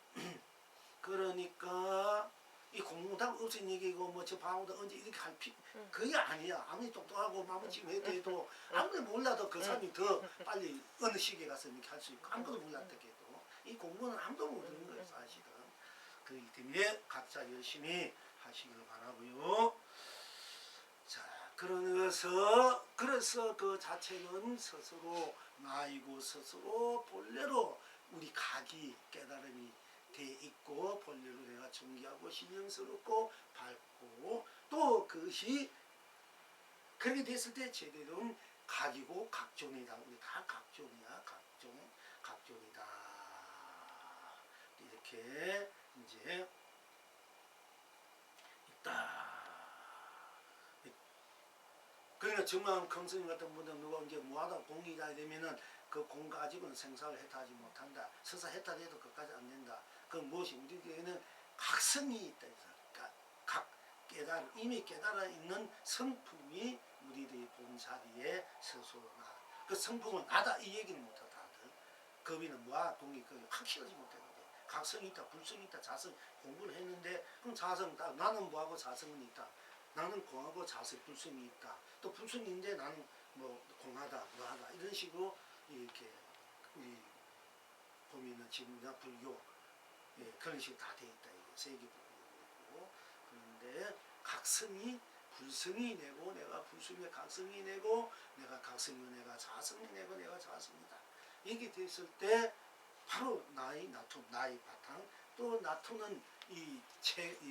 이 공무당 없은 얘기고 뭐 저 방어도 언제 이렇게 할 그게 아니야. 아무리 똑똑하고 마무치 해도 아무리 몰라도 그 사람이 더 빨리 어느 시기에 가서 이렇게 할 수 있고 아무것도 몰랐다 해도 이 공부는 아무도 모르는 거예요 사실은. 그렇기 때문에 각자 열심히 하시길 바라고요. 자, 그래서 그 자체는 스스로 나이고 스스로 본래로 우리 각이 깨달음이 돼 있고 본래로 내가 존귀하고 신령스럽고 밝고 또 그것이 그렇게 됐을 때 제대로는 각이고 각존이다. 우리 다 각존이야. 각존이다. 이렇게 이제 있다. 그러니까 정말 강스님 같은 분들 누가 이제 뭐하다 공이다 되면은 그 공 가지고는 생사를 해탈하지 못한다. 서사 해탈해도 그까지 안 된다. 그건 무엇이 우리에게는 각성이 있다. 이미 깨달아 있는 성품이 우리들의 본 자리에 서서나 그 성품은 나다 이 얘기는 못하다. 다들 거기는 뭐야 동이 그 확실하지 못하거든. 각성이 있다, 불성이 있다, 자성 공부를 했는데 그럼 자성 나는 뭐하고 자성은 있다. 나는 공하고 자성 불성이 있다. 또 불성인데 나는 뭐 공하다, 뭐하다 이런 식으로 이렇게 우리 보면은 지금이나 불교 그런 식으로 다 돼 있다. 이게 세계 불교고 그런데 각성이 불성이 내고 내가 불성이 각성이 내고 내가 각성이 내가 자성이 내고 내가 자성이다. 이게 됐을 때 바로 나의 나툼, 나의 바탕 또 나투는 이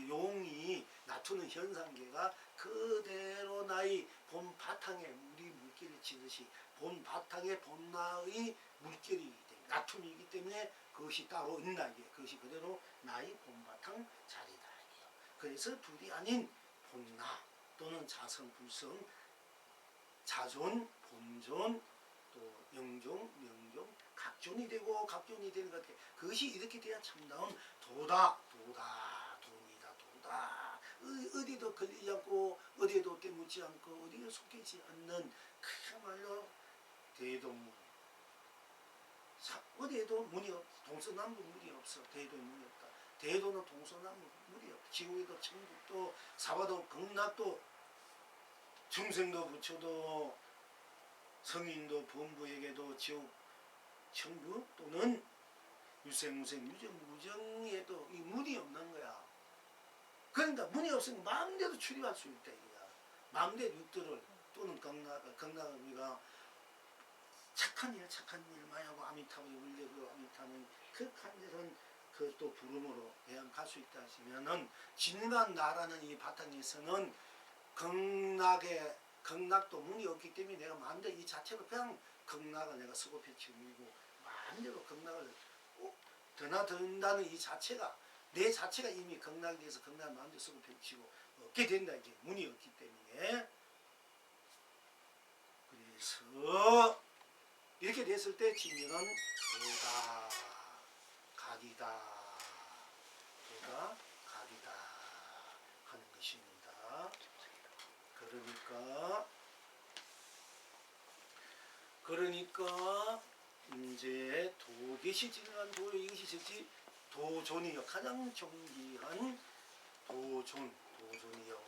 용이 나투는 현상계가 그대로 나의 본 바탕에 우리 물길을 치듯이 본 바탕에 본나의 물길이기 때문에 나툼이기 때문에 그것이 따로 있나 이게 그것이 그대로 나의 본 바탕 자리다. 그래서 둘이 아닌 본나 또는 자성 불성 자존 본존 또 영존 명존 각존이 되고 각존이 되는 것 같아. 그것이 이렇게 돼야 참다운 도다 어디도 걸리지 않고 어디에도 깨묻지 않고 어디에 속이지 않는 그야말로 대동문 어디에도 문이 동서남북 문이 없어. 대도에 문이 없다. 대도는 동서남북 문이 없다. 지옥에도 천국도 사바도 극락도 중생도 부처도 성인도 범부에게도 지옥 천국 또는 유생무생 유정무정에도 이 문이 없는 거야. 그러니까 문이 없으면 마음대로 출입할 수 있다 이거야. 마음대로 육들을 또는 극락을 우리가 착한 일 많이 하고 아미타불이 울려고 아미타는 극한 데는 그 또 부름으로 대양 갈 수 있다 하시면은 진간나라는 이 바탕에서는 극락도 문이 없기 때문에 내가 마음대로 이 자체로 그냥 극락을 내가 수급해 치우고 마음대로 극락을 드나든다는 이 자체가 내 자체가 이미 극락에 대해서 극락을 마음대로 수급해 치고 없게 된다 이게 문이 없기 때문에. 그래서 이렇게 됐을 때 진리는 도다 각이다 하는 그러니까 이제 도계시 진한 도 이것이 즉시 도존이요. 가장 존귀한 도존이요.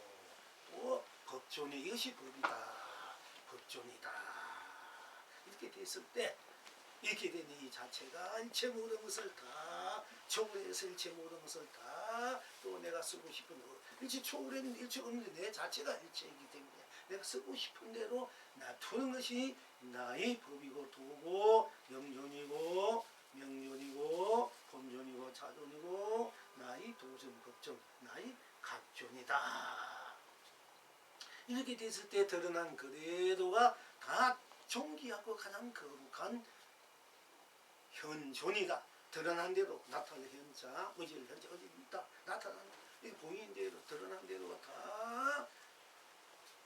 또 법존이 이것이 법이다. 법존이다. 이렇게 됐을 때 이렇게 된 이 자체가 일체 모든 것을 다 초월해서 일체 모든 것을 다 또 내가 쓰고 싶은 일체 초월했는데 일체 없는데 내 자체가 일체이기 때문에 내가 쓰고 싶은 대로 놔두는 것이 나의 법이고 도고 영존이고 명존이고 본존이고 자존이고 나의 도존 법존 나의 각존이다. 이렇게 됐을 때 드러난 그대로가 다 존귀하고 가장 거룩한 현존이다. 드러난 대로 나타날 현자, 어질 현자, 어질 있다. 나타나는 보이는 대로 드러난 대로가 다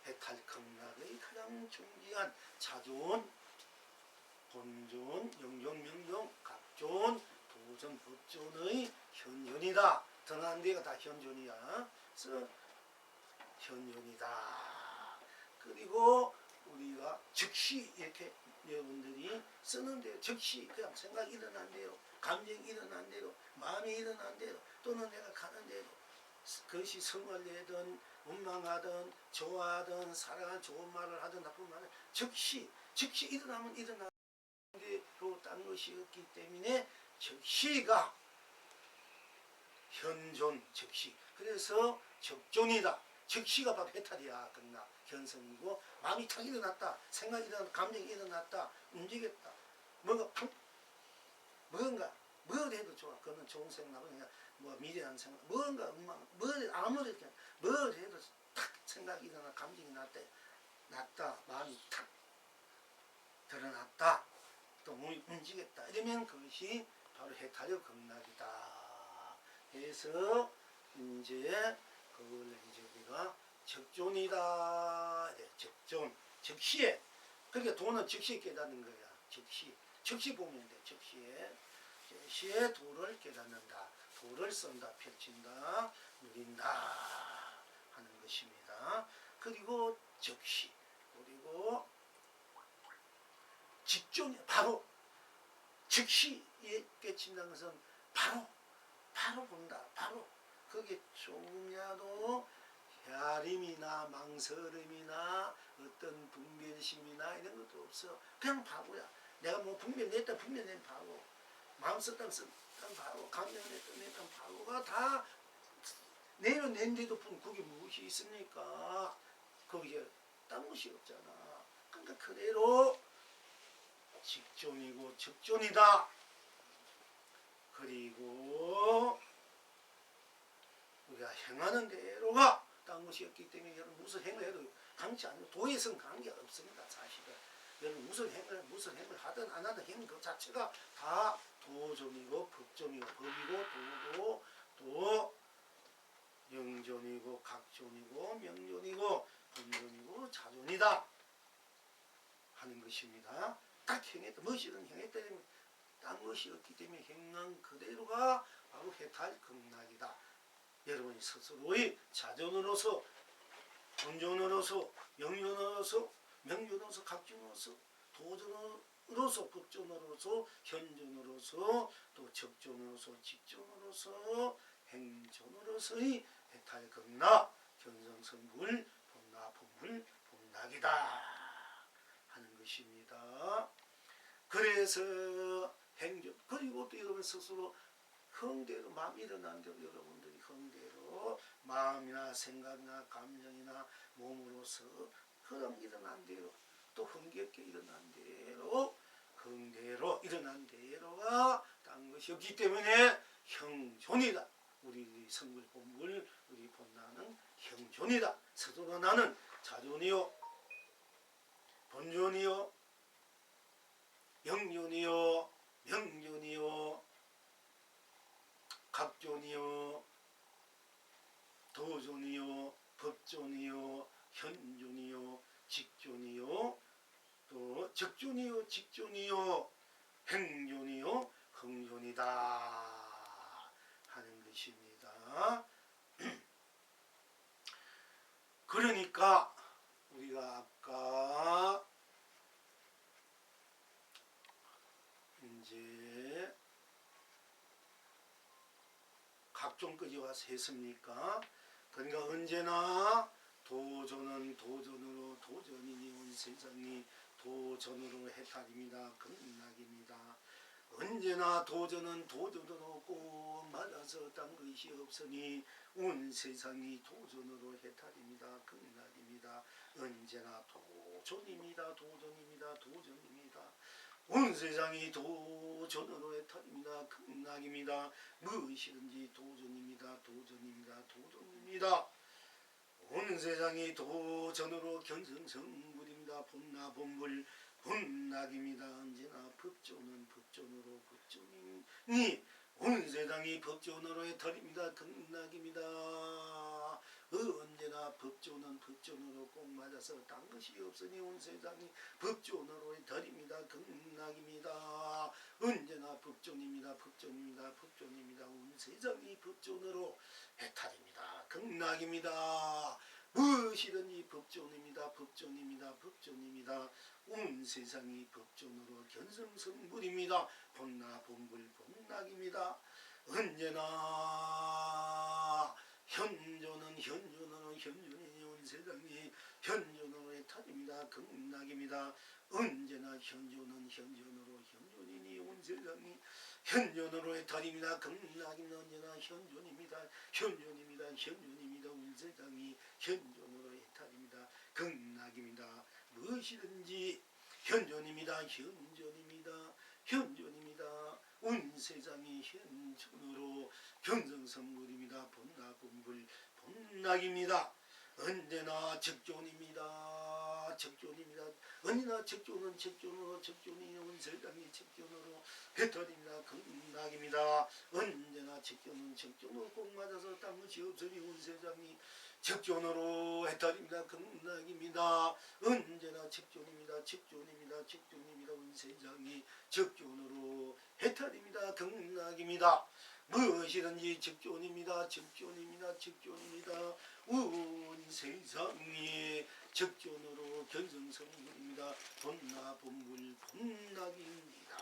해탈극락의 가장 존귀한 자존, 본존, 영존, 명존, 각존, 도존, 법존의 현존이다. 드러난 데가 다 현존이야. 그래서 현존이다. 그리고 우리가 즉시 이렇게 여러분들이 쓰는데요. 즉시 그냥 생각이 일어난 대로, 감정이 일어난 대로, 마음이 일어난 대로, 또는 내가 가는 대로 그것이 성을내든 원망하든 좋아하든 사랑하든 좋은 말을 하든 나쁜 말을 즉시 일어나면 일어나는 대로 딴 것이 없기 때문에 즉시가 현존 즉시. 그래서 적존이다. 즉시가 바로 해탈이야. 끝나 현성이고 마음이 탁 일어났다. 생각이 일어났다. 감정이 일어났다. 움직였다. 뭔가 뭘 해도 좋아. 그거는 좋은 생각은 그냥 뭐 미래한 생각, 뭔가 아무리 뭘 해도 탁 생각이 일어나 감정이 났다. 마음이 탁 드러났다. 또 몸이 움직였다. 이러면 그것이 바로 해탈의 극락이다. 해서 이제 그걸 이제 우리가 적존이다. 적존, 즉시에. 그러니까 도는 즉시에 깨닫는 거야. 즉시 보면 돼. 즉시에 도를 깨닫는다. 도를 쓴다, 펼친다, 누린다 하는 것입니다. 그리고 즉시, 그리고 직존, 바로 즉시에 깨친다는 것은 바로 본다. 바로 그게 조금이라도 헤아림이나 망설임이나 어떤 분별심이나 이런 것도 없어. 그냥 바보야. 내가 뭐 분별냈다 분별낸 바보, 마음 썼다 바보, 감정 냈다 바보가 다 내려낸데도 그게 무엇이 있습니까? 거기에 딴 것이 없잖아. 그러니까 그대로 직존이고 적존이다. 그리고 우리가 행하는 대로가 딴 것이 없기 때문에 여러분 무슨 행을 해도 강치 않는 도에서는 관계가 없습니다. 사실은 여러분 무슨 행을 하든 안 하든 행 그 자체가 다 도존이고 법존이고 법이고 도고 또 영존이고 각존이고 명존이고 본존이고 자존이다 하는 것입니다. 딱 행했다. 무엇이든 행했다. 딴 것이 없기 때문에 행한 그대로가 바로 해탈 극락이다. 여러분이 스스로의 자존으로서 본존으로서 영존으로서 명존으로서 각존으로서 도존으로서 법존으로서 현존으로서 또 적존으로서 직존으로서 행존으로서의 해탈 극락 현성성불 본나본불 본락이다 하는 것입니다. 그래서 행존 그리고 또 여러분 스스로 흥대로 마음 일어난 대로 여러분들이 흥대로 마음이나 생각이나 감정이나 몸으로서 흐름 일어난 대로 또 흥겹게 일어난 대로 흥대로 일어난 대로가 딴 것이 없기 때문에 형존이다. 우리 성불 본불 우리 본나는 형존이다. 스스로 나는 자존이요 본존이요 영존이요 명존이요 각존이요 도존이요 법존이요 현존이요 직존이요 또 적존이요 직존이요 행존이요 흥존이다 하는 것입니다. 그러니까 우리가 아까 작종까지 와서 했습니까? 그러니까 언제나 도전은 도전으로 도전이니 온 세상이 도전으로 해탈입니다. 극락입니다. 언제나 도전은 도전으로 꼭 맞아서 딴 것이 없으니 온 세상이 도전으로 해탈입니다. 극락입니다. 언제나 도전입니다. 도전입니다. 도전입니다. 온 세상이 도전으로 해탈입니다. 극락입니다. 무엇이든지 도전입니다. 도전입니다. 도전입니다. 온 세상이 도전으로 견성성불입니다. 본나본불 본락입니다. 언제나 법존은 법존으로 법존이니 온 세상이 법존으로 해탈입니다. 극락입니다. 언제나 법존은 법존으로 꼭 맞아서 딴 것이 없으니 온 세상이 법존으로 해탈입니다. 극락입니다. 언제나 법존입니다. 법존입니다. 법존입니다. 온 세상이 법존으로 해탈입니다. 극락입니다. 무엇이든지 법존입니다. 법존입니다. 법존입니다. 온 세상이 법존으로 견성성불입니다. 본나본불 본락입니다. 언제나 현존은 현존으로 현존이니 온 세상이 현존으로 해탈입니다. 극락입니다. 언제나 현존은 현존으로 현존이니 온 세상이 현존으로 해탈입니다. 극락입니다. 언제나 현존입니다. 현존입니다. 현존입니다. 온 세상이 현존으로 해탈입니다. 극락입니다. 무엇이든지 현존입니다. 현존입니다. 현존입니다. 온 세상이 현존으로 견성성불입니다. 본나본불 본락입니다. 언제나 적존입니다. 적존입니다. 언제나 적존은 적존으로 적존이 온 세상이 적존으로 해탈입니다. 극락입니다. 언제나 적존은 적존으로 꼭 맞아서 딴 것이 없으니 온 세상이 적존으로 해탈입니다. 극락입니다. 언제나 적존입니다. 적존입니다. 적존입니다. 온 세상이 적존으로 해탈입니다. 극락입니다. 무엇이든지 적존입니다. 적존입니다. 적존입니다. 온 세상이 적존으로 견성성불입니다. 본나본불 본락입니다.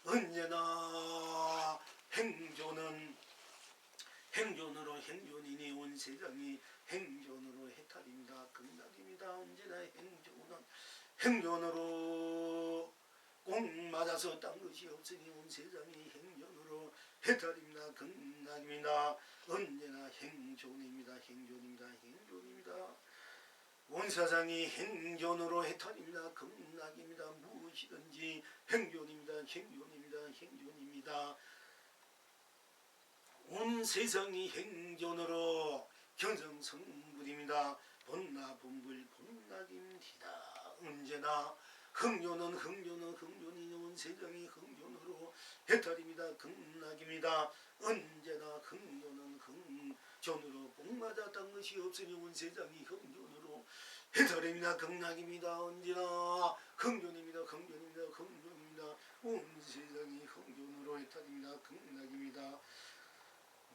언제나 행존으로 행존이니 온 세상이 행존으로 해탈입니다. 극락입니다. 언제나 행존으로 꼭 맞아서 딴 것이 없으니 온 세상이 행존으로 해탈입니다. 극락입니다. 언제나 행존입니다. 행존입니다. 행존입니다. 온 세상이 행존으로 해탈입니다. 극락입니다. 무엇이든지 행존입니다. 행존입니다. 행존입니다. 온 세상이 행존으로 견성성불입니다. 본나본불 본락입니다. 언제나 흥존이 온 세상이 흥존으로 해탈입니다. 극락입니다. 언제나 흥존은 흥존으로 복맞았던 것이 없으니 온 세상이 흥존으로 해탈입니다. 극락입니다. 언제나 흥존입니다. 흥존입니다. 흥존입니다. 온 세상이 흥존으로 해탈입니다. 극락입니다.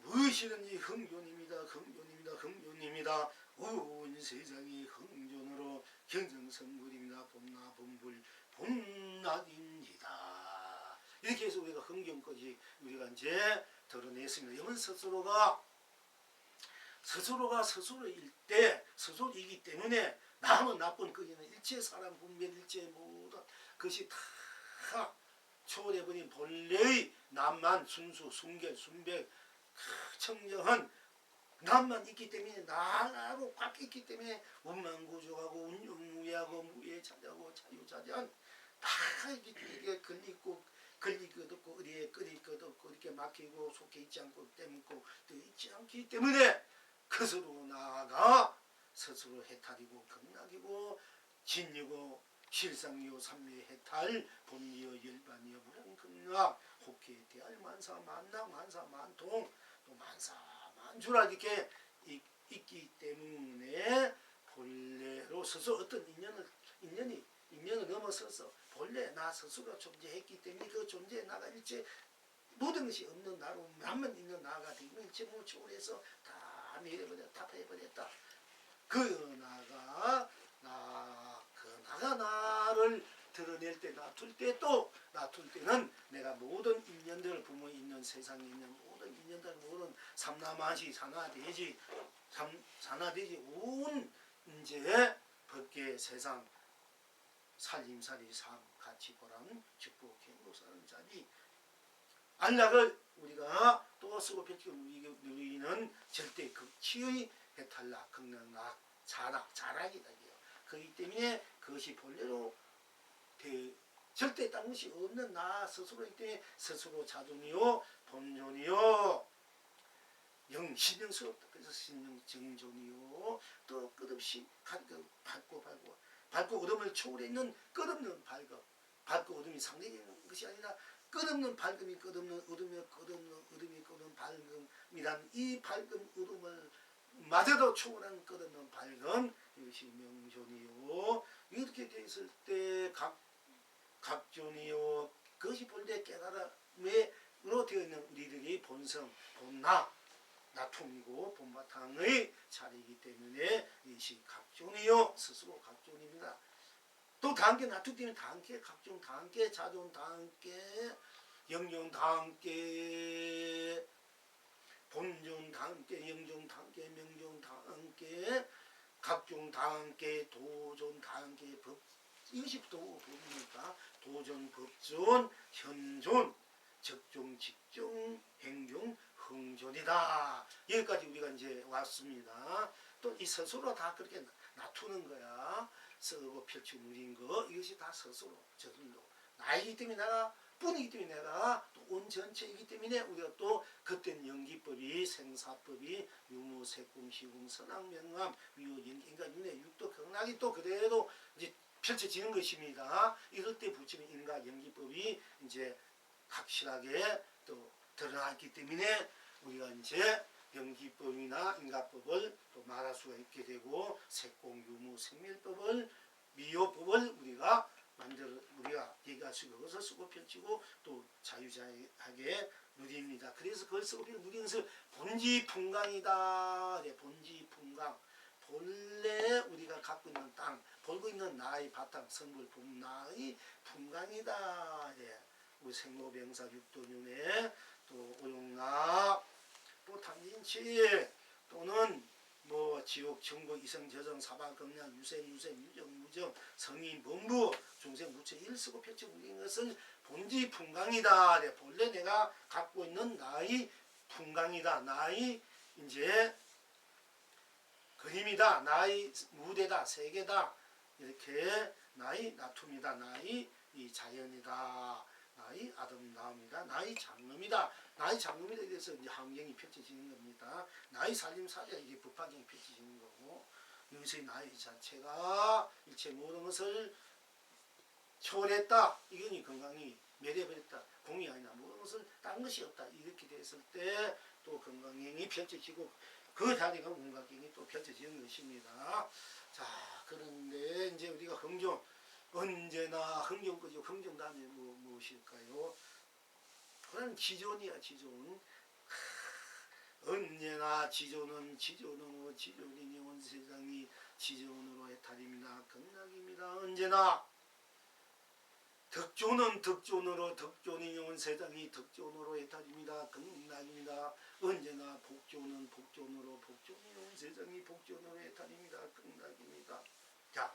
무엇이든지 흥존입니다. 흥존입니다. 흥존입니다. 온 세상이 흥존으로 견성성불입니다. 본나본불 본락입니다. 이렇게 해서 우리가 흥존까지 우리가 이제 드러냈습니다. 이건 스스로가 스스로일 때 스스로이기 때문에 남은 나쁜 거기는 일체 사람 분별 일체 모든 것이 다 초월해버린 본래의 남만 순수 순결 순백 청정한 남만 있기 때문에 나로 꽉 있기 때문에 운만구조하고 운용무예하고 무예자자고 자유자재한 다 이게 걸리고 어디에 끓일 것 없고 이렇게 막히고 속해 있지 않고 때묻고 또 있지 않기 때문에 그스로 나아가 스스로 해탈이고 극락이고 진리고 실상이요 삼미의 해탈 본리여 열반이여 무량극락 혹해 대할 만사 만당 만사 만통 또 만사 만주라 이렇게 있기 때문에 본래로 스스로 어떤 인연을 넘어서서 본래 나 스스로 존재했기 때문에 그 존재에 나가 일체 모든 것이 없는 나로 남만 있는 나가 되면 일체 못 초월해서 다 밀어버렸다 다 해버렸다. 그 나가 나를 드러낼 때 놔둘 때 또 놔둘 때는 내가 모든 인연들 부모 있는 세상에 있는 모든 인연들 모든 삼라만시 산하대지 산하대지 온 이제 법계 세상 살림살이 삶 같이 보라는 축복 행복사는 자비 안락을 우리가 또 쓰고 펼치고 누리는 절대 극치의 해탈락 극락락 자락이다. 그렇기 때문에 그것이 본래로 절대 딴 것이 없는 나 스스로이기 때문에 스스로 자존이요 본존이요 신명스럽다. 그래서 신명정존이요 또 끝없이 밝고 어둠을 초월해 있는 끝없는 밝음 밝고 어둠이 상대적인 것이 아니라 끝없는 밝음이 끝없는 어둠이 끝없는 밝음이란 이 밝음 어둠을 마저도 초월한 끝없는 밝음 이것이 명존이요 이렇게 되어 있을 때 각존이요 그것이 본래 깨달음으로 되어 있는 우리들의 본성 본나 나툼이고 본바탕의 자리이기 때문에 이것이 각존이요 스스로 각존입니다. 또 다함께 나투 때문에 다함께 각존 다함께 자존 다함께 영존 다함께 본존 다함께 영존 다함께 명존 다함께 각존 다함께 도존 다함께 법 이것이 법이니까 도존 법존 현존 적존 직존 행존 흥존이다. 여기까지 우리가 이제 왔습니다. 또 이 스스로 다 그렇게 놔두는 거야. 쓰고 펼치고 누린 거 이것이 다 스스로 저절로 나이기 때문에 내가 뿐이기 때문에 내가 또 온 전체이기 때문에 우리가 또 그때는 연기법이 생사법이 유무 색공 시공 선악명암 위호 연기 그러니까 윤회 육도 경락이 또 그대로 이제 펼쳐지는 것입니다. 이럴 때 붙이는 인과 연기법이 이제 확실하게 또 드러났기 때문에 우리가 이제 연기법이나 인가법을 또 말할 수가 있게 되고 색공 유무 생밀법을 미호법을 우리가 얘기할 수 있고 그것을 쓰고 펼치고 또 자유자하게 누립니다. 그래서 그걸 쓰고 누리는 것을 본지풍강이다. 네, 본지풍강 본래 우리가 갖고 있는 땅 벌고 있는 나의 바탕 성불 본나의 풍강이다. 네. 우리 생로병사 육도윤회 또 오용락 또 탐진치 또는 뭐 지옥 천국 이성 저정 사방 금량 유생 유정 무정 성인 범부 중생 무체 일쓰고 펼쳐 물린 것은 본지 풍강이다. 네, 본래 내가 갖고 있는 나의 풍강이다. 나의 이제 그림이다. 나의 무대다. 세계다. 이렇게 나의 나툼이다. 나의 이 자연이다. 나의 아름다움이다. 나의 장엄이다. 나의 장엄에 대해서 이제 환경이 펼쳐지는 겁니다. 나의 살림살이가 이게 법화경이 펼쳐지는 거고 여기서 나의 자체가 일체 모든 것을 초월했다. 이거니 건강이 멸해버렸다. 공이 아니라 모든 것을 딴 것이 없다. 이렇게 됐을 때 또 건강경이 펼쳐지고 그 자리가 운각경이 또 펼쳐지는 것입니다. 자, 그런데 이제 우리가 흥정 언제나 흥정거죠. 흥정 다음에 무엇일까요? 그건 지존이야. 지존. 언제나 지존은 지존으로 지존이니 온 세상이 지존으로 해탈입니다. 극락입니다. 언제나 덕존은 덕존으로 덕존이니 온 세상이 덕존으로 해탈입니다. 극락입니다. 언제나 복존은 복존으로 복존이니 온 세상이 복존으로 해탈입니다. 극락입니다. 자,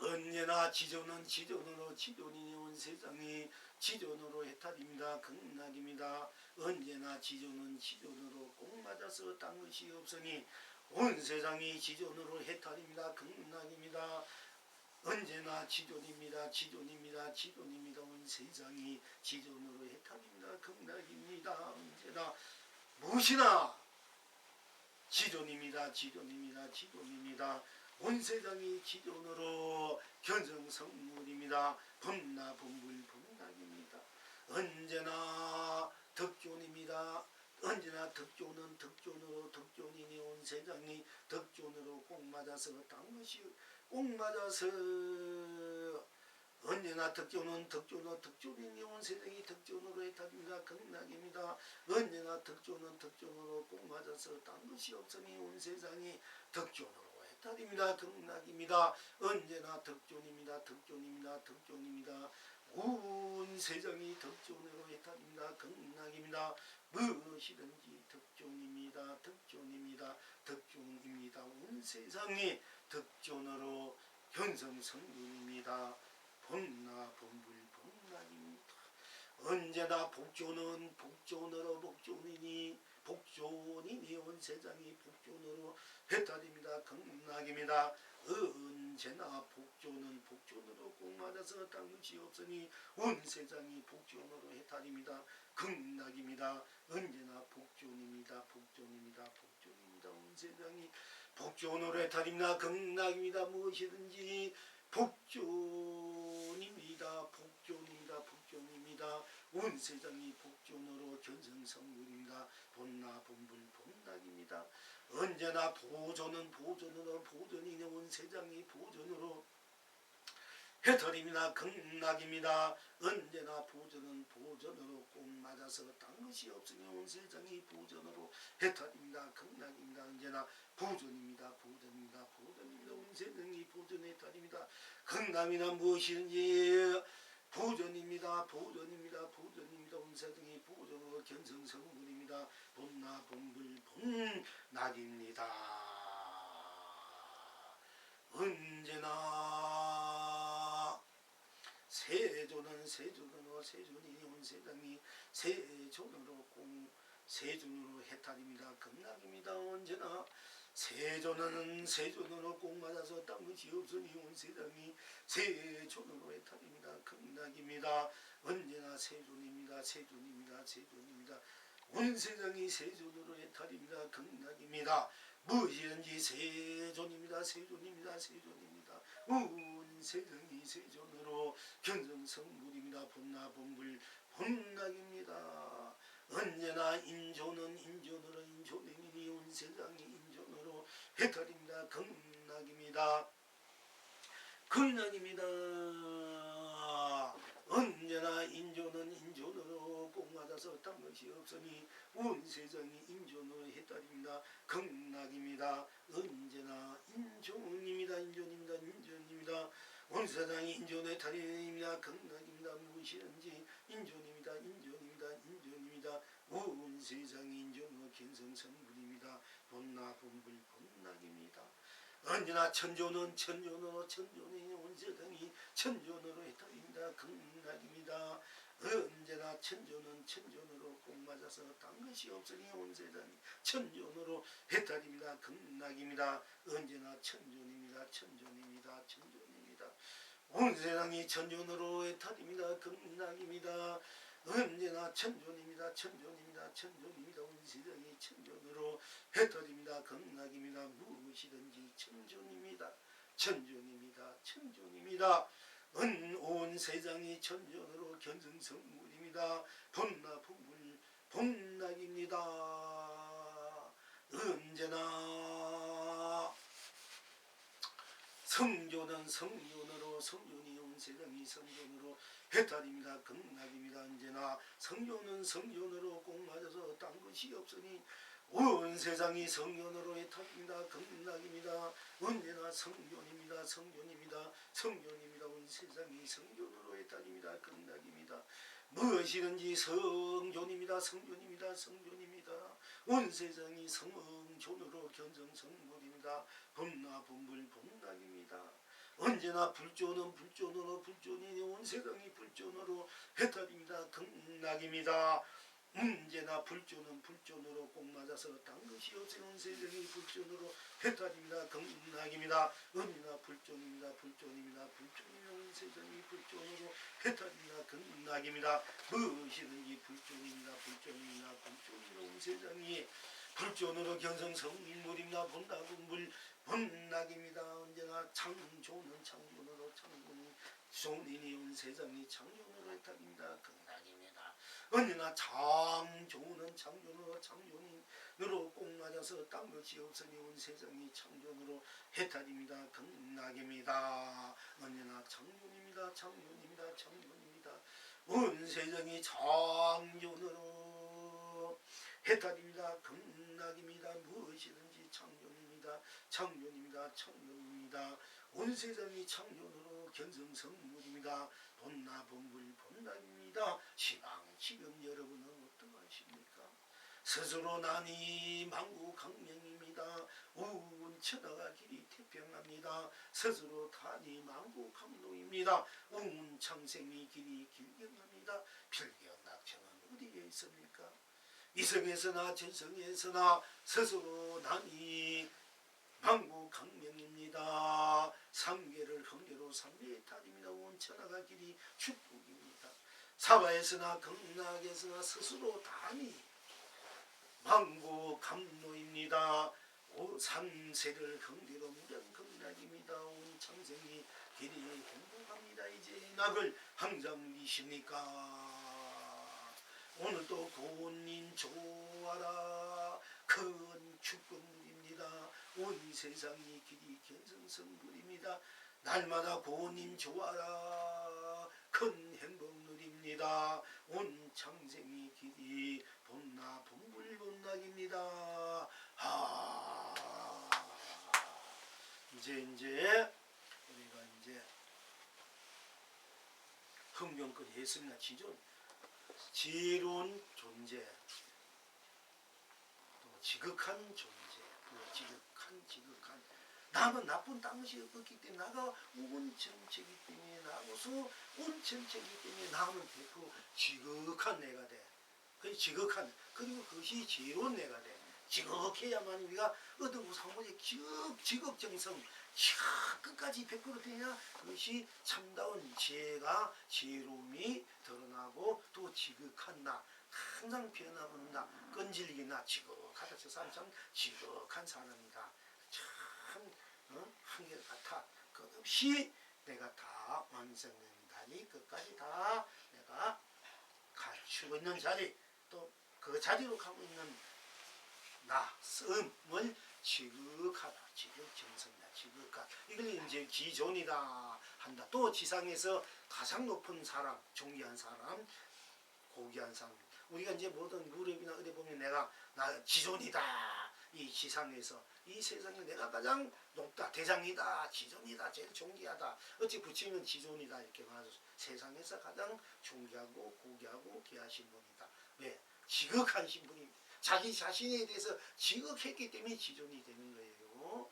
언제나 지존은 지존으로 지존이니 온 세상이 지존으로 해탈입니다. 극락입니다. 언제나 지존은 지존으로 꼭 맞아서 딴 것이 없으니 온 세상이 지존으로 해탈입니다. 극락입니다. 언제나 지존입니다. 지존입니다. 지존입니다. 온 세상이 지존으로 해탈입니다. 극락입니다. 언제나 무엇이나 지존입니다. 지존입니다. 지존입니다. 온 세상이 지존으로 견성성물입니다. 범나 범불 범락입니다. 언제나 덕존입니다. 언제나 덕존은 덕존으로 덕존이니 온 세상이 덕존으로 꼭 맞아서 딴 것이 꼭 맞아서 언제나 덕존은 덕존으로 덕존이니 온 세상이 덕존으로 해탈입니다. 극락입니다. 언제나 덕존은 덕존으로 꼭 맞아서 딴 것이 없으니 온 세상이 덕존으로 해탈입니다. 극락입니다. 언제나 덕존입니다. 덕존입니다. 덕존입니다. 온 세상이 덕존으로 해탈입니다. 극락입니다. 무엇이든지 덕존입니다. 덕존입니다. 덕존입니다. 온 세상이 덕존으로 견성성군입니다. 본나 본불 본락입니다. 언제나 복존은 복존으로 복존이니 복존이니 온 세상이 복존으로 해탈입니다. 극락입니다. 언제나 복존은 복존으로 꼭 맞아서 딴 것이 없으니 온 세상이 복존으로 해탈입니다. 극락입니다. 언제나 복존입니다. 복존입니다. 복존입니다. 온 세상이 복존으로 해탈입니다. 극락입니다. 무엇이든지 복존입니다. 복존입니다. 복존입니다. 온 세상이 복존으로 견성성군입니다. 본나 본불 본락입니다. 언제나 보존은 보존으로 보존이니 온 세상이 보존으로 해탈입니다. 극락입니다. 언제나 보존은 보존으로 꼭 맞아서 딴 것이 없으니 온 세상이 보존으로 해탈입니다. 극락입니다. 언제나 보존입니다. 보존입니다. 보존입니다. 온 세상이 보존 해탈입니다. 극락입니다. 무엇이든지 보존입니다. 보존입니다. 보존입니다. 온 세상이 보존으로 견성성군입니다. 본나 본불 본락입니다. 언제나 세존은 세존으로 세존이니 온 세상이 세존으로 꼭 세존으로 해탈입니다. 극락입니다. 언제나 세존은 세존으로 꼭 맞아서 딴 것이 없으니 온 세상이 세존으로 해탈입니다. 극락입니다. 언제나 세존입니다. 세존입니다. 세존입니다. 온 세상이 세존으로 해탈입니다. 극락입니다. 무엇이든지 세존입니다. 세존입니다. 세존입니다. 온 세상이 세존으로 견성성불입니다. 본나 본불 본락입니다. 언제나 인존은 인존으로 인존이니 온 세상이 인존으로 해탈입니다. 극락입니다. 극락입니다. 언제나 인존은 인존으로 꼭 맞아서 딴 것이 없으니 온 세상이 인존으로 해탈입니다. 극락입니다. 언제나 인존입니다. 인존입니다. 인존입니다. 온 세상이 인존의 해탈입니다. 극락입니다. 무엇이든지 인존입니다. 인존입니다. 인존입니다. 온 세상이 인존으로 견성성불입니다. 본나 본불 본락입니다. 언제나 천존은 천존으로 천존이 온 세상이 천존으로 해탈입니다. 극락입니다. 언제나 천존은 천존으로 꼭 맞아서 딴 것이 없으니 온 세상이 천존으로 해탈입니다. 극락입니다. 언제나 천존입니다. 천존입니다. 천존입니다. 온 세상이 천존으로 해탈입니다. 극락입니다. 언제나 천존입니다. 천존입니다. 천존입니다. 온 세상이 천존으로 해탈입니다. 극락입니다. 무엇이든지 천존입니다. 천존입니다. 천존입니다. 온 세상이 천존으로 견성성불입니다. 본나 본불 본락입니다. 언제나 성존은 성존으로 성존이 온 세상이 성존으로 해탈입니다. 극락입니다. 언제나 성존은 성존으로 꼭 맞아서 딴 것이 없으니 온 세상이 성존으로 해탈입니다. 극락입니다. 언제나 성존입니다. 성존입니다. 성존입니다. 온 세상이 성존으로 해탈입니다. 극락입니다. 무엇이든지 성존입니다. 성존입니다. 성존입니다. 온 세상이 성존으로 견성성불입니다. 본나 본불 본락입니다. 언제나 불존은 불존으로 불존이니 온 세상이 불존으로 해탈입니다. 극락입니다. 언제나 불존은 불존으로 꼭 맞아서 딴 것이 없으니 온 세상이 불존으로 해탈입니다. 극락입니다. 언제나 불존입니다. 불존입니다. 불존이면 온 세상이 불존으로 해탈입니다. 극락입니다. 무엇이든지 불존입니다. 불존입니다. 불존이면 온 세상이 불존으로 견성성인물입니다. 본나 본불 본락입니다. 언제나 창조는 창조으로 창조는 존인이 온 세상이 창조으로 해탈입니다. 극락입니다. 언제나 창조는 창조으로 창조인으로 꼭 맞아서 딴 것이 없으니 온 세상이 창조으로 해탈입니다. 극락입니다. 언제나 창조입니다. 창조입니다. 창조입니다. 온 세상이 창조으로 해탈입니다. 극락입니다. 무엇이든지 창조입니다. 창년입니다. 창년입니다. 창년입니다. 온 세상이 창년으로 견성성물입니다. 돈나 범불 본납입니다. 시방 지금 여러분은 어떠하십니까? 스스로 나니 만국강명입니다. 온 천하가 길이 태평합니다. 스스로 타니 만국강동입니다. 온 창생이 길이 길경합니다. 필경낙천은 어디에 있습니까? 이성에서나 전성에서나 스스로 나니 만국강명입니다. 상계를 흥계로 삼계의 탈입니다. 온 천하가 길이 축복입니다. 사바에서나 극락에서나 스스로 다니 만국감노입니다. 삼세를 긍디로 무량극락입니다. 온 창생이 길이 행복합니다. 이제 낙을 항상 미십니까? 오늘도 고운님 좋아라. 큰 축복물입니다. 온 세상이 길이 견성성불입니다. 날마다 고운님 좋아라. 큰 행복물입니다. 온 창생이 길이 본나 본불본락입니다. 이제 우리가 이제 흥명껏 했습니다. 지혜로운 존재, 또 지극한 존재, 또 지극한 나는 나쁜 당시 없기 때문에 나가 온천체이기 때문에 나고서 온천체이기 때문에 나는 100% 지극한 내가 돼. 그 지극한, 그리고 그것이 지혜로운 내가 돼. 지극해야만 우리가 얻고 상호의 지극정성 끝까지 100% 되냐? 그것이 참다운 지혜가 지혜로움이 드러나고 또 지극한 나, 항상 변함없는 나, 끈질기게 나, 지극하다. 저 사람 참 지극한 사람이다. 참 한결같아. 끝없이 내가 다 완성된다니 끝까지 다 내가 갖추고 있는 자리, 또 그 자리로 가고 있는 나, 씀을 지극하다, 지극정성이다, 지극하다. 이걸 이제 기존이다 한다. 또 지상에서 가장 높은 사람, 존귀한 사람, 고귀한 사람. 우리가 이제 모든 무렵이나 어디 보면 나 지존이다. 이 지상에서 이 세상에 내가 가장 높다, 대장이다, 지존이다, 제일 존귀하다. 어찌 붙이면 지존이다 이렇게 말해서 세상에서 가장 존귀하고 고귀하고 귀하신 분이다. 왜? 지극하신 분이 자기 자신에 대해서 지극했기 때문에 지존이 되는 거예요.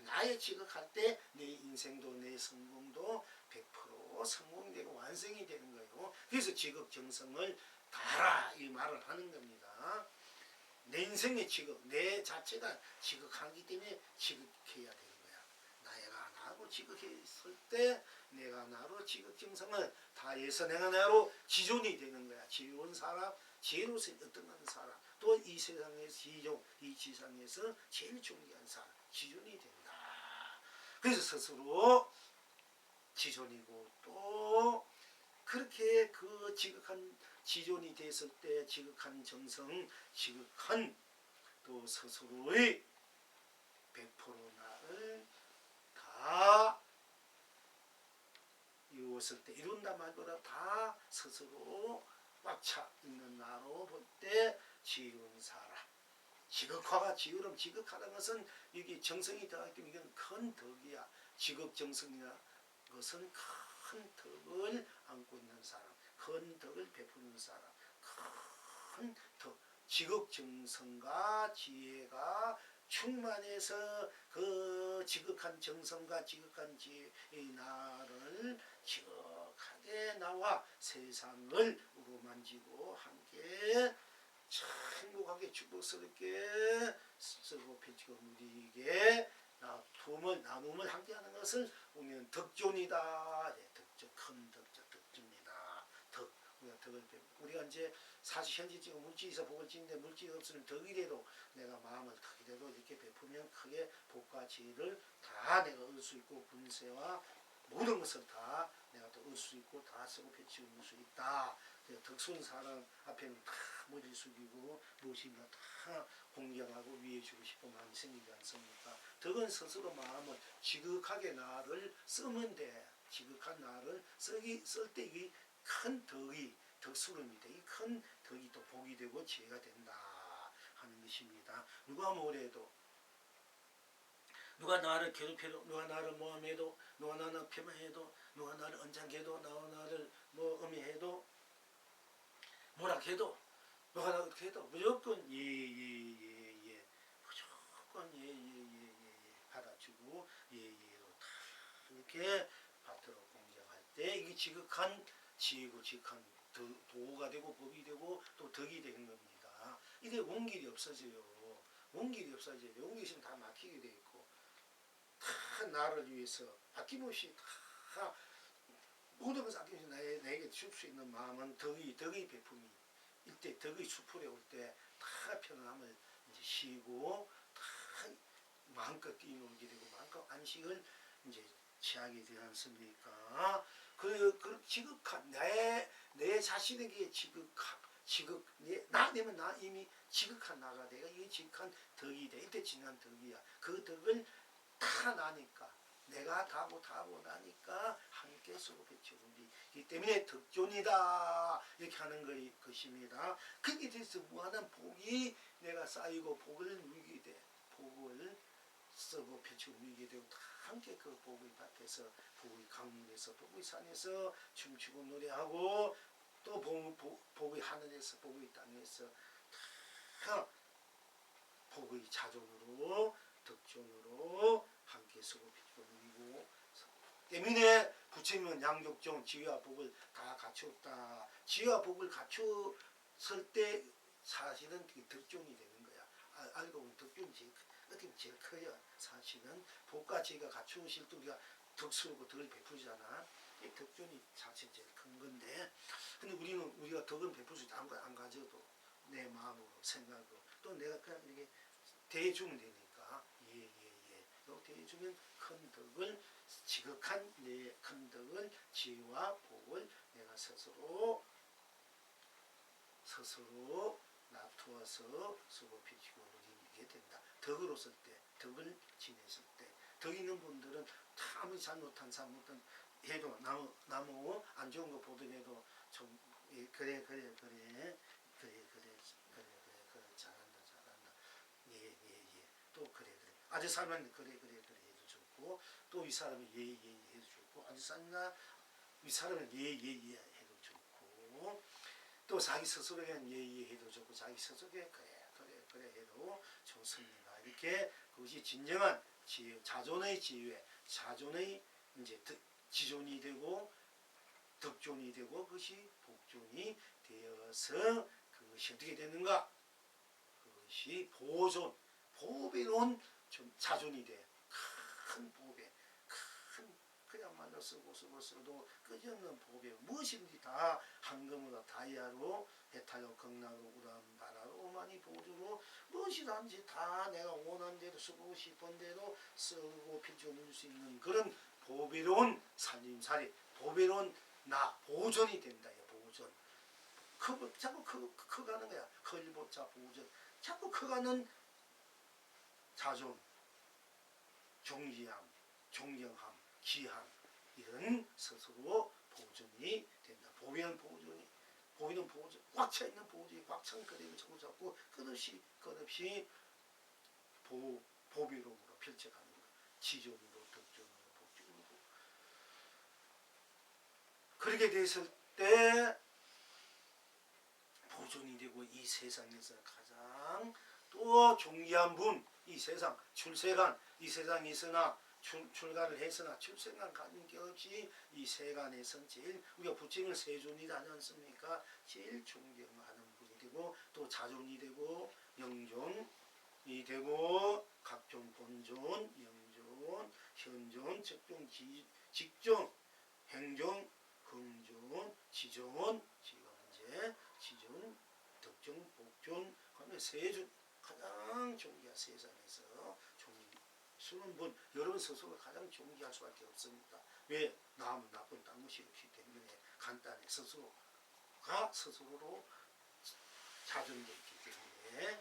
나의 지극할 때 내 인생도 내 성공도 100% 성공되고 완성이 되는 거예요. 그래서 지극정성을 다하라 이 말을 하는 겁니다. 내 인생의 지극, 내 자체가 지극하기 때문에 지극해야 되는 거야. 내가 나로 지극했을 때 내가 나로 지극정성을 다해서 내가 나로 지존이 되는 거야. 지혜로운 사람, 지혜로서 어떤 사람, 또 이 세상에서 이 지상에서 제일 존귀한 사람, 지존이 된다. 그래서 스스로 지존이고 또 그렇게 그 지극한 지존이 됐을 때 지극한 정성, 지극한 또 스스로의 100% 나를 다 이루었을 때, 이룬다 말보다 다 스스로 꽉 차 있는 나로 볼 때 지혜로운 사람. 지극화가 지혜로움, 지극하다는 것은 이게 정성이 더하기 때문에 이건 큰 덕이야. 지극정성이나 것은 큰 덕을 안고 있는 사람, 큰 덕을 베푸는 사람, 큰 덕, 지극정성과 지혜가 충만해서 그 지극한 정성과 지극한 지혜의 나를 지극하게 나와 세상을 우러만지고 함께 행복하게 축복스럽게 쓰고 펼치고 누리게 나눔을 함께하는 것을 우리는 덕존이다. 네, 덕존, 큰 덕입니다. 우리가 이제 사실 현실적으로 물질에서 복을 지는데 물질이 없으면 덕이래도 내가 마음을 크게라도 이렇게 베푸면 크게 복과 지혜를 다 내가 얻을 수 있고 분세와 모든 것을 다 내가 또 얻을 수 있고 다 쓰고 펼치고 누릴 수 있다. 덕순 사람 앞에는 다 머리 숙이고 무엇인가 다 공경하고 위해주고 싶은 마음이 생기지 않습니까? 덕은 스스로 마음을 지극하게 나를 쓰면 돼. 지극한 나를 쓸 때 이게 큰 덕이 덕수름입니다. 이 큰 덕이 또 복이 되고 지혜가 된다 하는 것입니다. 누가 뭐래도 누가 나를 괴롭혀도, 누가 나를 모함해도, 누가 나를 폄하해도, 누가 나를 언짢게도, 누가 나를 뭐 음해해도, 뭐라 해도, 누가 나를 어떻게 해도 무조건 예예예예 무조건 예예예예 받아주고 예예로 다 이렇게 받도록 공경할 때 이게 지극한 지혜고 지극한 도가 되고 법이 되고 또 덕이 되는 겁니다. 이게 원길이 없어져요. 원길이 없어져요. 원길이 있으면 다 막히게 돼 있고 다 나를 위해서 아낌없이 다 모든 것을 아낌없이 나에게 줄 수 있는 마음은 덕의 베품이 이때 덕의 수풀에 올 때 다 편안함을 이제 쉬고 다 마음껏 뛰놀게 되고 마음껏 안식을 이제 취하게 되지 않습니까? 그 지극한 내 자신에게 내면 나 이미 지극한 나가 내가 이게 지극한 덕이 돼. 이때 진한 덕이야. 그 덕을 다 나니까 내가 다고 나니까 함께 쓰고 배치우기 때문에 덕존이다 이렇게 하는 것입니다. 그게 대해서 무한한 복이 내가 쌓이고 복을 누리게 돼. 복을 쓰고 배치고 누리게 되고 다 함께 그 복의 밭에서 복의 강물에서 복의 산에서 춤추고 노래하고 또 복의 하늘에서 복의 땅에서 다 복의 자존으로 덕존으로 함께 쓰고 배치고 누리고 때문에 부처님은 양족종 지혜와 복을 다 갖추었다. 지혜와 복을 갖추었을 때 사실은 그게 덕존이 되는 거야. 알고 보면 덕존이 어떻게 보면 제일 커요. 사실은 복과 지혜가 갖추어질 때 우리가 덕스럽고 덕을 베푸잖아. 이 덕존이 사실 제일 큰 건데 근데 우리가 덕은 베풀 수 있다. 안 가져도 내 마음으로 생각으로 또 내가 그냥 이렇게 대해주면 되니까 예예예 대해주면 큰 덕을 지극한 내 큰 덕을 지혜와 복을 내가 스스로 납두어서 쓰고 비치고 누리게 된다. 덕으로 쓸 때, 덕을 지냈을 때, 덕 있는 분들은 다 아무리 잘못한 해도 나무 안 좋은 거 보더라도 좀 그래 잘한다 예예예 또 그래 아주 사람은 그래 해도 좋고 또 이 사람은 예예 해도 좋고 아주 사람이나 이 사람은 예예예 해도 좋고 또 자기 스스로에겐 예예 해도 좋고 자기 스스로에게 그래 해도 좋습니다. 이렇게 그것이 진정한 지혜, 자존의 지혜, 자존의 이제 지존이 되고 덕존이 되고 그것이 복존이 되어서 그것이 어떻게 되는가? 그것이 보존, 보배로운 자존이 돼. 큰 보배, 큰 그냥말로 쓰고도 끝없는 보배, 무엇이든지 다 황금으로 다이아로 해탈로 극락으로 우람 바라로 오마니 보조로 무엇이든지 다 내가 원하는 대로 쓰고 싶은 대로 쓰고 비춰 누릴 수 있는 그런 보배로운 살림살이, 보배로운 보존이 된다. 보존. 자꾸 커가는 거야. 걸보자 보존. 자꾸 커가는 자존, 존귀함, 존경함, 귀함 이런 스스로 보존이 된다. 보배는 보존, 꽉 차 있는 보존이 꽉 찬 그림을 잡고 끝없이 보배로움으로 펼쳐가는 것. 지존으로, 덕존으로, 복존으로. 그렇게 됐을 때 보존이 되고 이 세상에서 가장 또 존귀한 분, 이 세상 출세간, 이 세상에 있으나 출가를 했으나 출세간 가진 게 없이 이 세간에선 제일 우리가 부처님을 세존이라 하지 않습니까? 제일 존경하는 분이 되고 또 자존이 되고 영존이 되고 각종 본존, 영존, 현존, 적존, 직존, 행존, 흥존, 지존, 지금 지존, 덕존, 복존, 하면 세존 가장 존귀한 세상에서 존귀스러운 분 여러분 스스로 가장 존귀할 수밖에 없습니다. 왜? 남은 나쁜 딴 것이 없기 때문에 간단히 스스로가 스스로로 자존되어 있기 때문에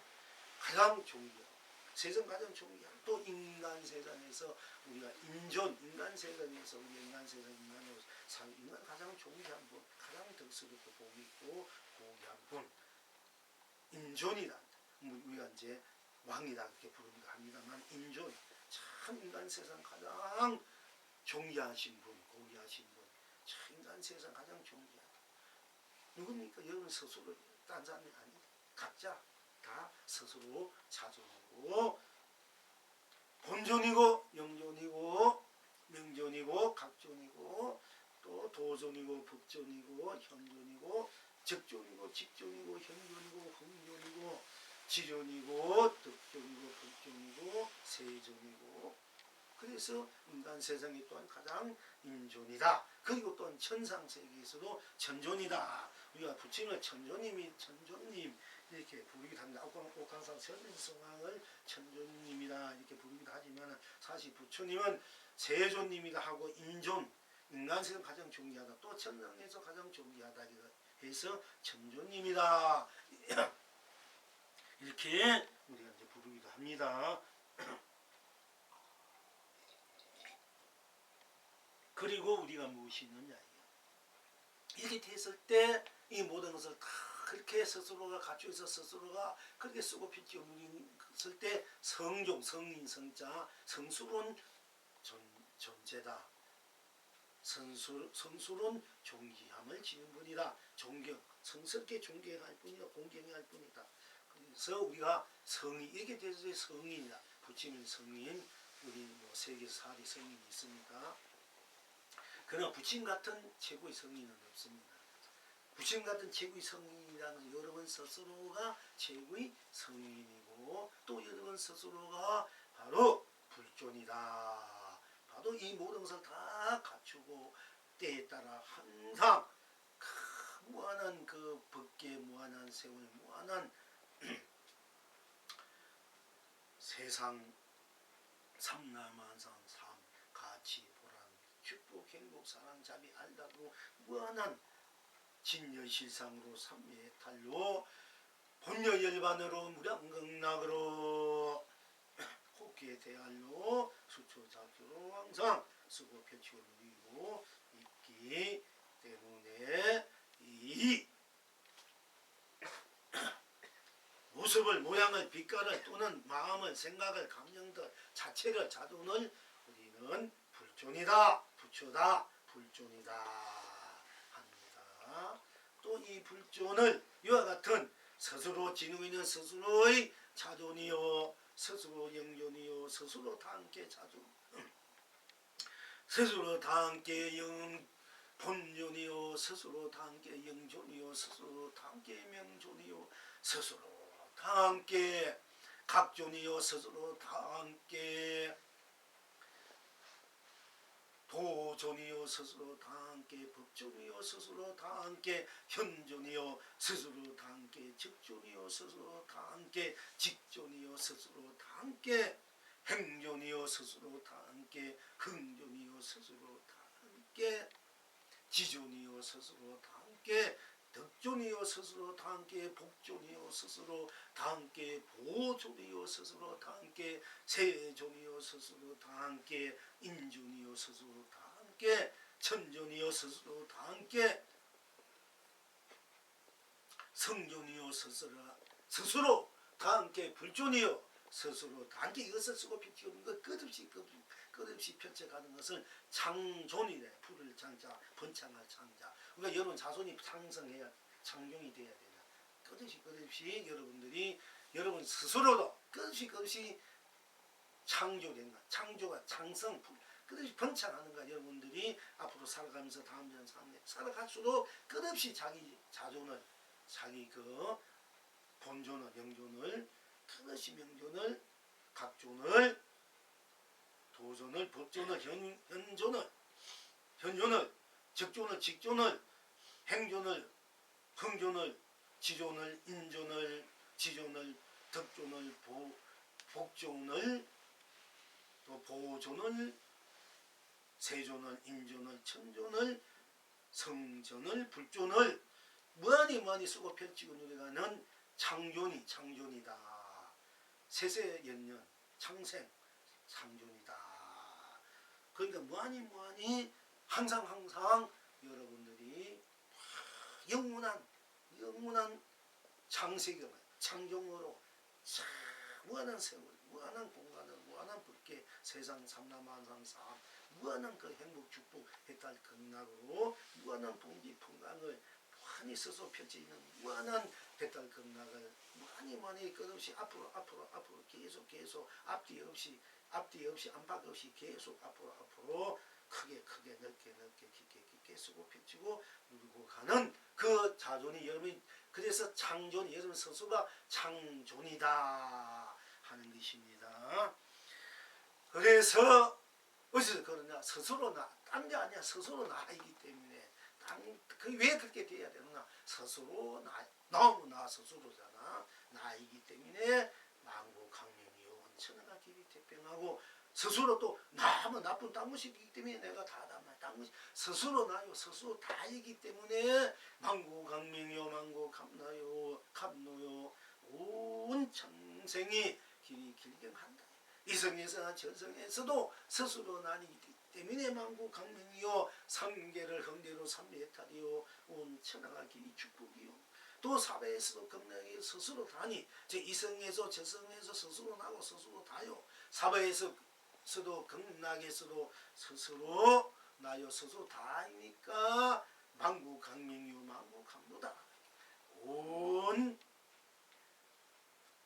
가장 존귀하고 세상 가장 존귀한 또 인간 세상에서 우리가 인간 세상에서 인간 가장 존귀한 분 가장 덕스럽고 복이 있고 고귀한 분 인존이란다. 우리가 이제 왕이다 이렇게 부르기도 합니다만 인존 참 인간 세상 가장 존귀하신 분, 고귀하신 분, 인간 세상 가장 존귀하다. 누굽니까? 여러분 스스로, 딴 사람이 아니, 각자 다 스스로 자존이고 본존이고 영존이고 명존이고 각존이고 또 도존이고 법존이고 현존이고 적존이고 직존이고 현존이고 흥존이고 지존이고 덕존이고 법존이고 세존이고 그래서 인간 세상이 또한 가장 인존이다. 그리고 또한 천상세계에서도 천존이다. 우리가 부처님을 천존님이 천존님 이렇게 부르기도 합니다. 옥황상 천성왕을 천존님이다 이렇게 부르기도 하지만 사실 부처님은 세존님이다 하고 인존 인간 세상 가장 존귀하다. 또 천상에서 가장 존귀하다 해서 천존님이다 이렇게 우리가 이제 부르기도 합니다. 그리고 우리가 무엇이 있느냐 이렇게 됐을 때 이 모든 것을 다 그렇게 스스로가 갖추어서 스스로가 그렇게 쓰고 빛이 누렸을 때 성종, 성인, 성자, 성수론 존재다. 성수론 존귀함을 지는 분이다. 존경, 성스럽게 존경할 뿐이다. 공경할 뿐이다. 그래서 우리가 성이 이렇게 돼서 성인이다. 부처님 성인, 우리 뭐 세계에서 4대 성인이 있습니다. 그러나 부처님 같은 최고의 성인은 없습니다. 부처님 같은 최고의 성인이라는 여러분 스스로가 최고의 성인이고 또 여러분 스스로가 바로 불존이다. 바로 이 모든 것을 다 갖추고 때에 따라 항상 무한한 그 법계 무한한 세월 무한한 세상 삼라만상 삶 가치 보람 축복 행복 사랑 자비 알다고 무한한 진여실상으로 삼매탈로 본여열반으로 무량극락으로 혹계 대할로 수초자교로 항상 쓰고 펼치고 누리고 있기 때문에 이 모습을 모양을 빛깔을 또는 마음을 생각을 감정들 자체를 자존을 우리는 불존이다 부처다 불존이다 합니다. 또 이 불존을 이와 같은 스스로 지니고 있는 스스로의 자존이요 스스로 영존이요 스스로 다 함께 자존 스스로 다 함께 본존이요 스스로 다 함께 영존이요 스스로 다 함께 명존이요 스스로 다 함께 각존이요 스스로 다 함께 도존이요 스스로 다 함께 법존이요 스스로 다 함께 현존이요 스스로 다 함께 적존이요 스스로 다 함께 직존이요 스스로 다 함께 행존이요 스스로 다 함께 흥존이요 스스로 다 함께 지존이요 스스로 다 함께 덕존이요 스스로 다 함께 복존이요 스스로 다 함께 보존이요 스스로 다 함께 세존이요 스스로 다 함께 인존이요 스스로 다 함께 천존이요 스스로 다 함께 성존이요 스스로 다 함께 불존이요 스스로 다 함께 이것을 쓰고 펼치는 것 끝없이 펼쳐가는 것을 창존이래. 불을 창자 번창할 창자. 그러니까 여러분 자손이 창성해야 창종이 돼야 되냐. 끝없이 여러분들이 여러분 스스로도 끝없이 창조된다. 창조가 창성 끝없이 번창하는가. 여러분들이 앞으로 살아가면서 다음 전 3년 살아갈수록 끝없이 자기 자존을 자기 그 본존을 영존을 끝없이 명존을 각존을 도존을 법존을 현존을 적존을 직존을 행존을 흥존을 지존을 인존을 지존을 덕존을 복존을 또 보존을 세존을 인존을 천존을 성존을 불존을 많이 쓰고 펼치고 누려가는 창존이다. 세세연년 창생 창존이다. 그러니까 무한히 항상 여러분들이 영원한 창세경을 창종으로 무한한 세월 무한한 공간을 무한한 법계 세상 삼라만상사 무한한 그 행복 축복 해탈 극락으로 무한한 봉지 풍광을 많이 써서 펼쳐있는 무한한 해탈 극락을 많이 끝없이 앞으로 계속 앞뒤 없이 안팎 없이 계속 앞으로 크게 넓게 깊게 쓰고 펼치고 누리고 가는 그 자존이 여러분이 그래서 창존이 여러분 스스로가 창존이다 하는 것입니다. 그래서 어디서 그러냐 스스로 딴 게 아니야. 스스로 나이기 때문에 왜 그렇게 돼야 되느냐 스스로 너무 나 스스로잖아. 나이기 때문에 만고강명이요 원천하가 길이 태평하고 스스로 또 너무 나쁜 딴것이기 때문에 내가 스스로 나요. 스스로 다이기 때문에 만고강명이요 만고감나요 감노요 온 청생이 길이 길경한다. 이성에서나 저성에서도 스스로 나이기 때문에 만고강명이요 삼계를 흥대로 삼매탈이요 온 천하가 길이 축복이요 또 사배에서도 극락이 스스로 다니 이성에서 저성에서 스스로 나고 스스로 다요 사배에서도 극락에서도 스스로 나요 스스로 다이니까 만고강명이요 만고감노다 온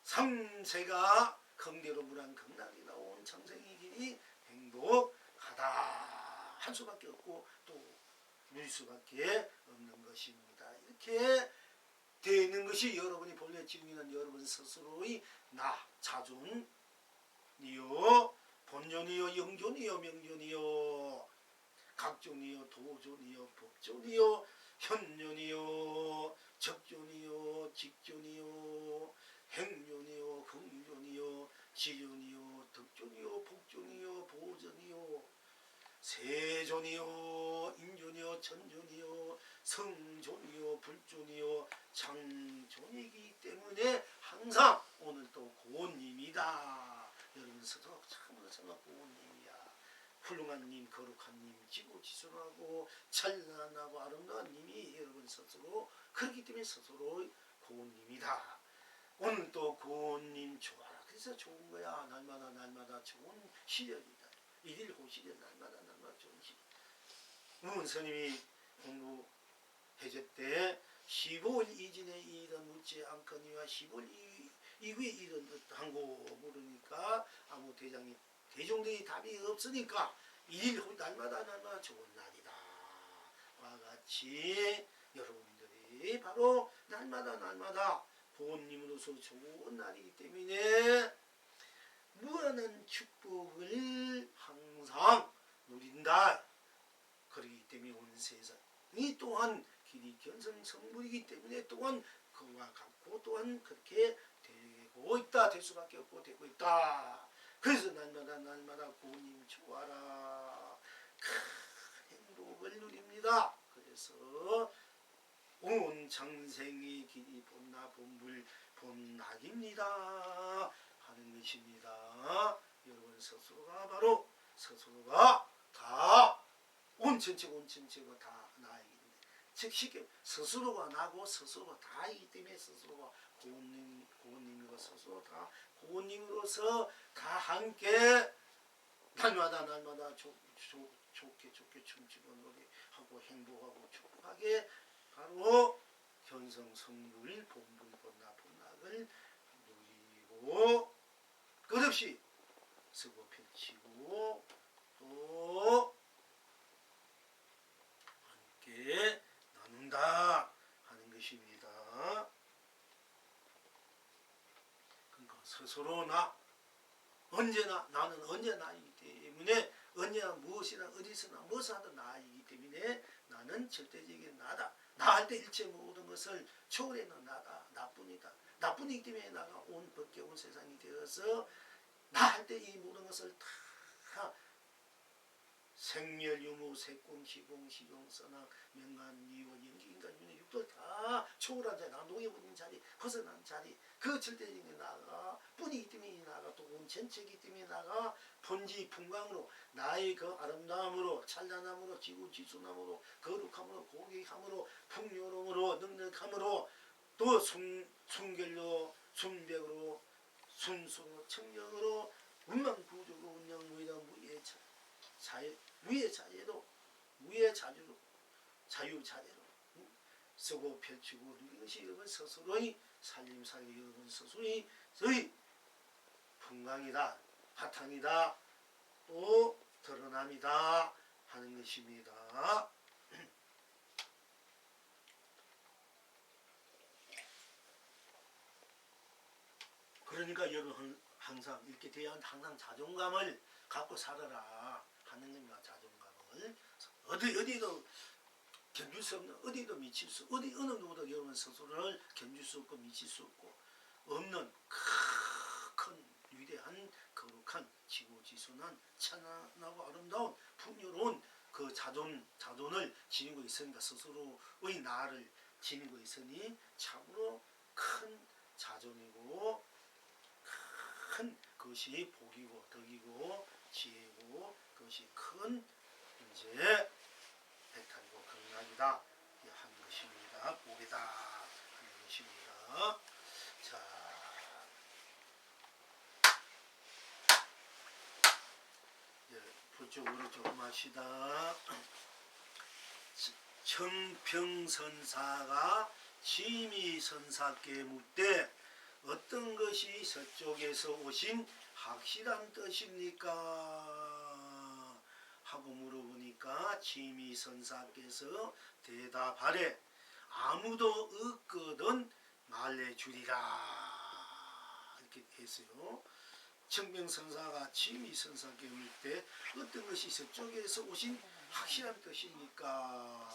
삼세가 긍대로 물한 극락이 나온 창생의 길이 행복하다 할 수밖에 없고 또 누릴 수밖에 없는 것입니다. 이렇게 되는 것이 여러분이 본래 지니는 여러분 스스로의 나 자존이요 본존이요 영존이요 명존이요 각존이요 도존이요 법존이요 현존이요 적존이요 직존이요 행존이요 긍존이요 지존이요 덕존이요 복존이요 보존이요 세존이요 인존이요 천존이요 성존이요 불존이요 창존이기 때문에 항상 오늘 또 고운님이다. 여러분 스스로 참으로 정말 고운님이야. 훌륭한 님, 거룩한 님, 지고지순하고 찬란하고 아름다운 님이 여러분 스스로 그렇기 때문에 스스로 고운님이다. 오늘 또 고운님 좋아라. 그래서 좋은 거야. 날마다 좋은 시절이다. 일일 호시절 날마다 좋은 시절. 무은스님이 공부해줄 때 15일 이전에 일은 묻지 않거니와 15일 이후에 일은 어떠한고 물으니까 아무 대종들이 답이 없으니까 일일 날마다 좋은 날이다. 와 같이 여러분들이 바로 날마다 부모님으로서 좋은 날이기 때문에 무한한 축복을 항상 누린다. 그렇기 때문에 온 세상이 또한 길이 견성성불이기 때문에 또한 그와 같고 또한 그렇게 되고 있다. 될 수밖에 없고 되고 있다. 그래서 날마다 고님 좋아라. 큰 행복을 누립니다. 그래서 온 장생의 길이 본나 본물 본낙입니다 하는 것입니다. 여러분 스스로가 바로 스스로가 다 온전체가 다 나이기 때문에 즉 쉽게 스스로가 나고 스스로가 다이기 때문에 스스로가 고운님이고 스스로 다 고운님으로서 다 함께 날마다 좋게 춤추고 노래하고 행복하고 축복하게 바로 견성성불 본분 본낙을 누리고 끝없이 쓰고 펼치고 또 함께 나눈다 하는 것입니다. 그러니까 스스로 나는 언제나 나이기 때문에 언제나 무엇이나 어디서나 무엇을 하든 나이기 때문에 나는 절대적인 나다. 나 할 때 일체 모든 것을 초월해는 나다. 나뿐이기 때문에 나가 온 법계 온 세상이 되어서 나 할 때 이 모든 것을 다 생멸유무 색공 시공 시종 선악 명한 이원 연기 인간 윤회 육도 다 초월한 자리, 나 녹여버린 자리, 벗어난 자리, 그 절대적인 나가 뿐이기 때문에 나가 또 온 전체이기 때문에 나가 본지 풍광으로 나의 그 아름다움으로 찬란함으로 지구지순함으로 거룩함으로 고귀함으로 풍요로움으로 넉넉함으로 또 순결로 순백으로 순수로 청정으로 운만구조로 운영무이다 쓰고 펼치고 이것이 여러분 스스로의 살림살이 여러분 스스로의 풍광이다, 바탕이다, 또 드러남이다 하는 것입니다. 그러니까 여러분 항상 이렇게 대한 항상 자존감을 갖고 살아라 하는 겁니다. 자존감을 어디도 견줄 수 없는, 어디도 미칠 수, 어느 누구도 여러분 스스로를 견줄 수 없고 미칠 수 없고 없는 큰 위대한 거룩한 지고지순한 찬란하고 아름다운 풍요로운 그 자존을 지니고 있으니까 스스로의 나를 지니고 있으니 참으로 큰 자존이고 큰 것이 복이고 덕이고 지혜고 그것이 큰 이제 배탈이고 극락이다 하는 것입니다. 복이다 하는 것입니다. 자, 불쪽으로 조금 합시다. 청평선사가 지미선사께 묻되 어떤 것이 서쪽에서 오신 확실한 뜻입니까? 하고 물어보니까 지미선사께서 대답하래 아무도 없거든 말해주리라 이렇게 했어요. 청평선사가 지미선사께 묻을 때 어떤 것이 서쪽에서 오신 확실한 뜻입니까?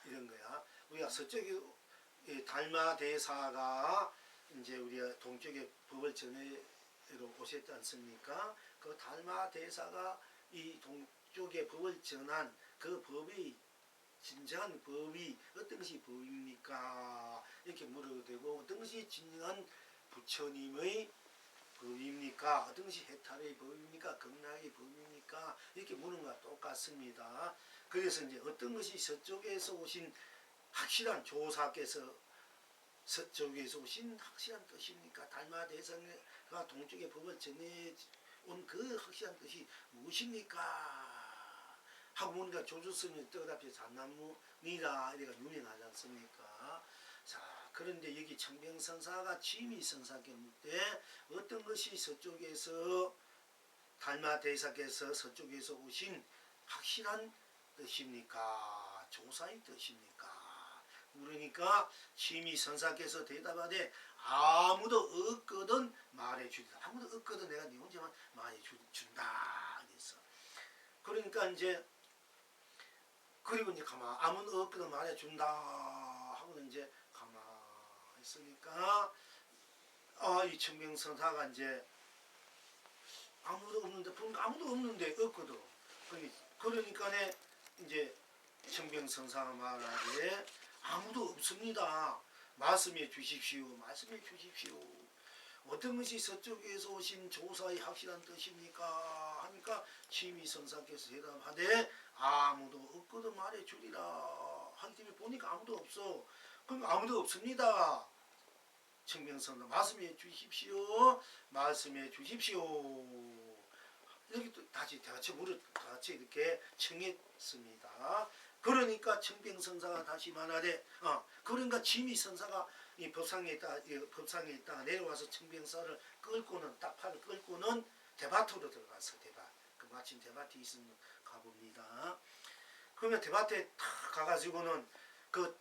이런 거야. 우리가 서쪽에 달마대사가 이제 우리가 동쪽에 법을 전해로 오셨지 않습니까? 그 달마대사가 이 동쪽에 법을 전한 그 법의 진정한 법이 어떤 것이 법입니까? 이렇게 물어도 되고 어떤 것이 진정한 부처님의 법입니까? 어떤 것이 해탈의 법입니까? 극락의 법입니까? 이렇게 묻는 것과 똑같습니다. 그래서 이제 어떤 것이 서쪽에서 오신 확실한 조사께서 서쪽에서 오신 확실한 뜻입니까? 달마대사가 동쪽의 법을 전해온 그 확실한 뜻이 무엇입니까? 하고 보니까 조주스님이 떠답해 잔나무니라 이래가 유명하지 않습니까? 자, 그런데 여기 청평선사가 지미선사께 묻되 어떤 것이 서쪽에서 달마대사께서 서쪽에서 오신 확실한 뜻입니까? 조사의 뜻입니까? 그러니까 지미선사께서 대답하되 아무도 없거든 말해주리라. 아무도 없거든 내가 네 혼자만 말해준다. 그래서 그러니까 이제 그리고 이제 가만 아무도 없거든 말해준다 하고는 이제 가만 있으니까 이 청평선사가 이제 아무도 없는데 보니까 아무도 없는데 없거든. 그러니까 이제 청평선사가 말하되 아무도 없습니다. 말씀해 주십시오. 말씀해 주십시오. 어떤 것이 서쪽에서 오신 조사의 확실한 뜻입니까? 하니까 지미선사께서 대답하되 아무도 없거든 말해주리라. 하기 때문에 보니까 아무도 없어. 그럼 아무도 없습니다. 청평선사 말씀해 주십시오. 말씀해 주십시오. 이렇게 또 다시 같이 이렇게 청했습니다. 그러니까 청평선사가 다시 말하되 그러니까 지미선사가 이 법상에 있다가 내려와서 청평선사를 끌고는 딱 팔을 끌고는 대밭으로 들어갔어. 대밭. 그 마침 대밭이 있으면 가봅니다. 그러면 대밭에 탁 가가지고는 그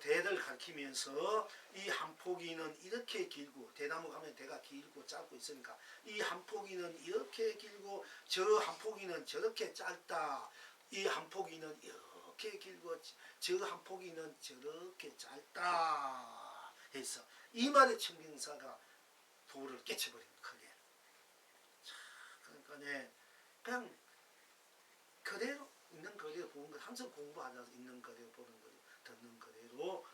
대를 가리키면서 이 한 포기는 이렇게 길고 대나무 가면 대가 길고 짧고 있으니까 이 한 포기는 이렇게 길고 저 한 포기는 저렇게 짧다. 이 한 포기는 이렇게 길고 저 한 포기는 저렇게 짧다 해서 이 말에 청평선사가 도를 깨쳐버린 크게. 그러니까 그냥 그대로 있는 그대로 보는 거 항상 공부하자 있는 그대로 보는 거죠. 듣는 그대로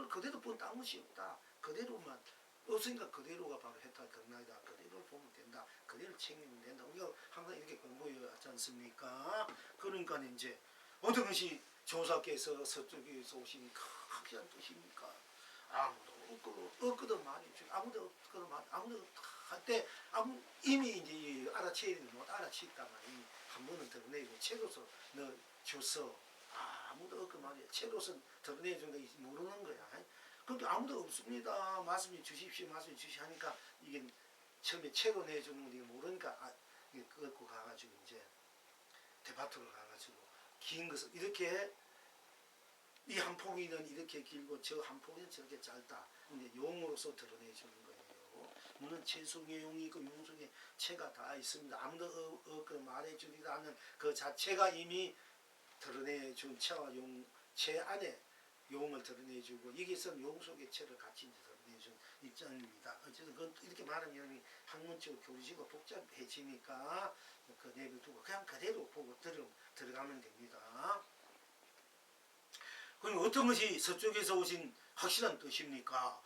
그대로 보면 딴 것이 없다. 그대로만 없으니까 그대로가 바로 해탈 극락이다. 그대로 보면 된다. 그대로 챙기면 된다. 우리가 항상 이렇게 공부해왔지 않습니까? 그러니까 이제 어떤 것이 조사께서 서쪽에서 오신 확실한 뜻입니까? 아무도 없거든 말이죠. 아무도 없거든 말 아무도 할 때 이미 이제 알아채는 못 알아챘단 말이야. 한 번은 드러내고 책으로서 너 줬어. 아무도 없고 말이야. 채로서 드러내준 거 모르는 거야. 그러니까 아무도 없습니다. 말씀해 주십시오. 말씀해 주십시오 하니까 이게 처음에 채로 내주는 거 모르니까 이게 끄고 가가지고 이제 데파트로 가가지고 긴 것을 이렇게 이 한 포기는 이렇게 길고 저 한 포기는 저렇게 짧다. 근데 용으로서 드러내주는 거예요. 물론 채 속에 용이 있고 용 속에 채가 다 있습니다. 아무도 말해주지도 않는 그 자체가 이미 드러내준 채와 용, 채 안에 용을 드러내주고 여기서는 용 속의 채를 같이 드러내준 입장입니다. 어쨌든 그건 이렇게 말하면 학문적으로 교리식으로 복잡해지니까 그 내비두고 그냥 그대로 보고 들어가면 됩니다. 그럼 어떤 것이 서쪽에서 오신 확실한 뜻입니까?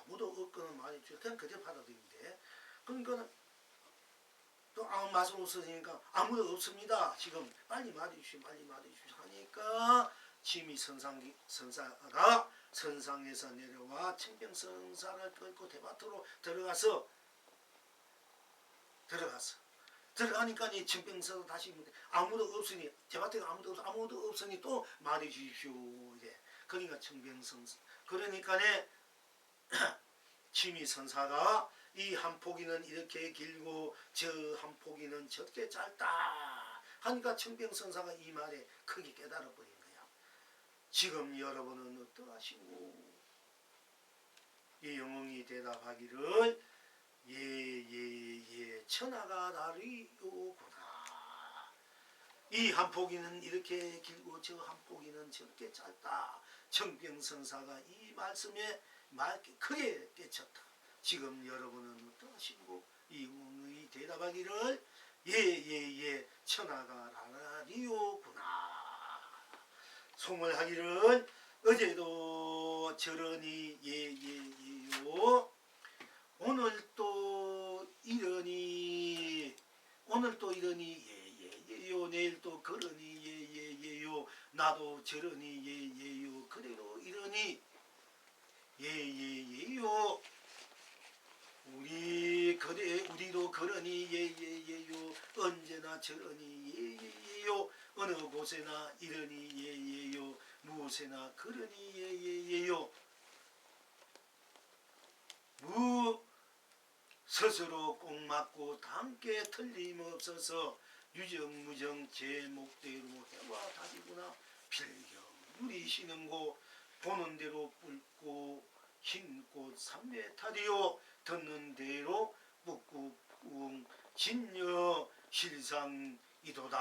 아무도 없거나 말이죠. 그냥 그대로 받아들이면 돼. 그러니까 또 아무 말씀 없으니까 아무도 없습니다. 지금 빨리 말해주십시오. 빨리 말해주십시오 하니까 지미 선사가 선상에서 내려와 청평선사를 끌고 대밭으로 들어가니까 이 청평선사 다시 아무도 없으니 대밭에 아무도 없으니 또 말해주십시오. 이래. 그러니까 청평선사 그러니까 지미 선사가 이 한 포기는 이렇게 길고 저 한 포기는 저렇게 짧다 하니까 청평선사가 이 말에 크게 깨달아버린 거야. 지금 여러분은 어떠하시고 이 영웅이 대답하기를 예예예 천하가 다르요구나. 이 한 포기는 이렇게 길고 저 한 포기는 저렇게 짧다. 청평선사가 이 말씀에 크게 깨쳤다. 지금 여러분은 어떠하시고 이 영웅이 대답하기를 예예예 천하가 다르요구나. 송을 하기를 어제도 저러니 예예예요. 오늘도 이러니 예예예요. 내일도 그러니 예예예요. 나도 저러니 예예요. 그대로 이러니 예예예요. 우리도 그러니 예예예요. 언제나 저러니 예예예요. 어느 곳에나 이러니 예예요. 무엇에나 그러니 예예예요. 스스로 꼭 맞고 함께 틀림없어서 유정무정 제목대로 해와 다리구나. 필경 누리시는 곳 보는 대로 붉고 흰꽃 삼매탈이요. 듣는 대로 묵국궁 진여 실상이도다.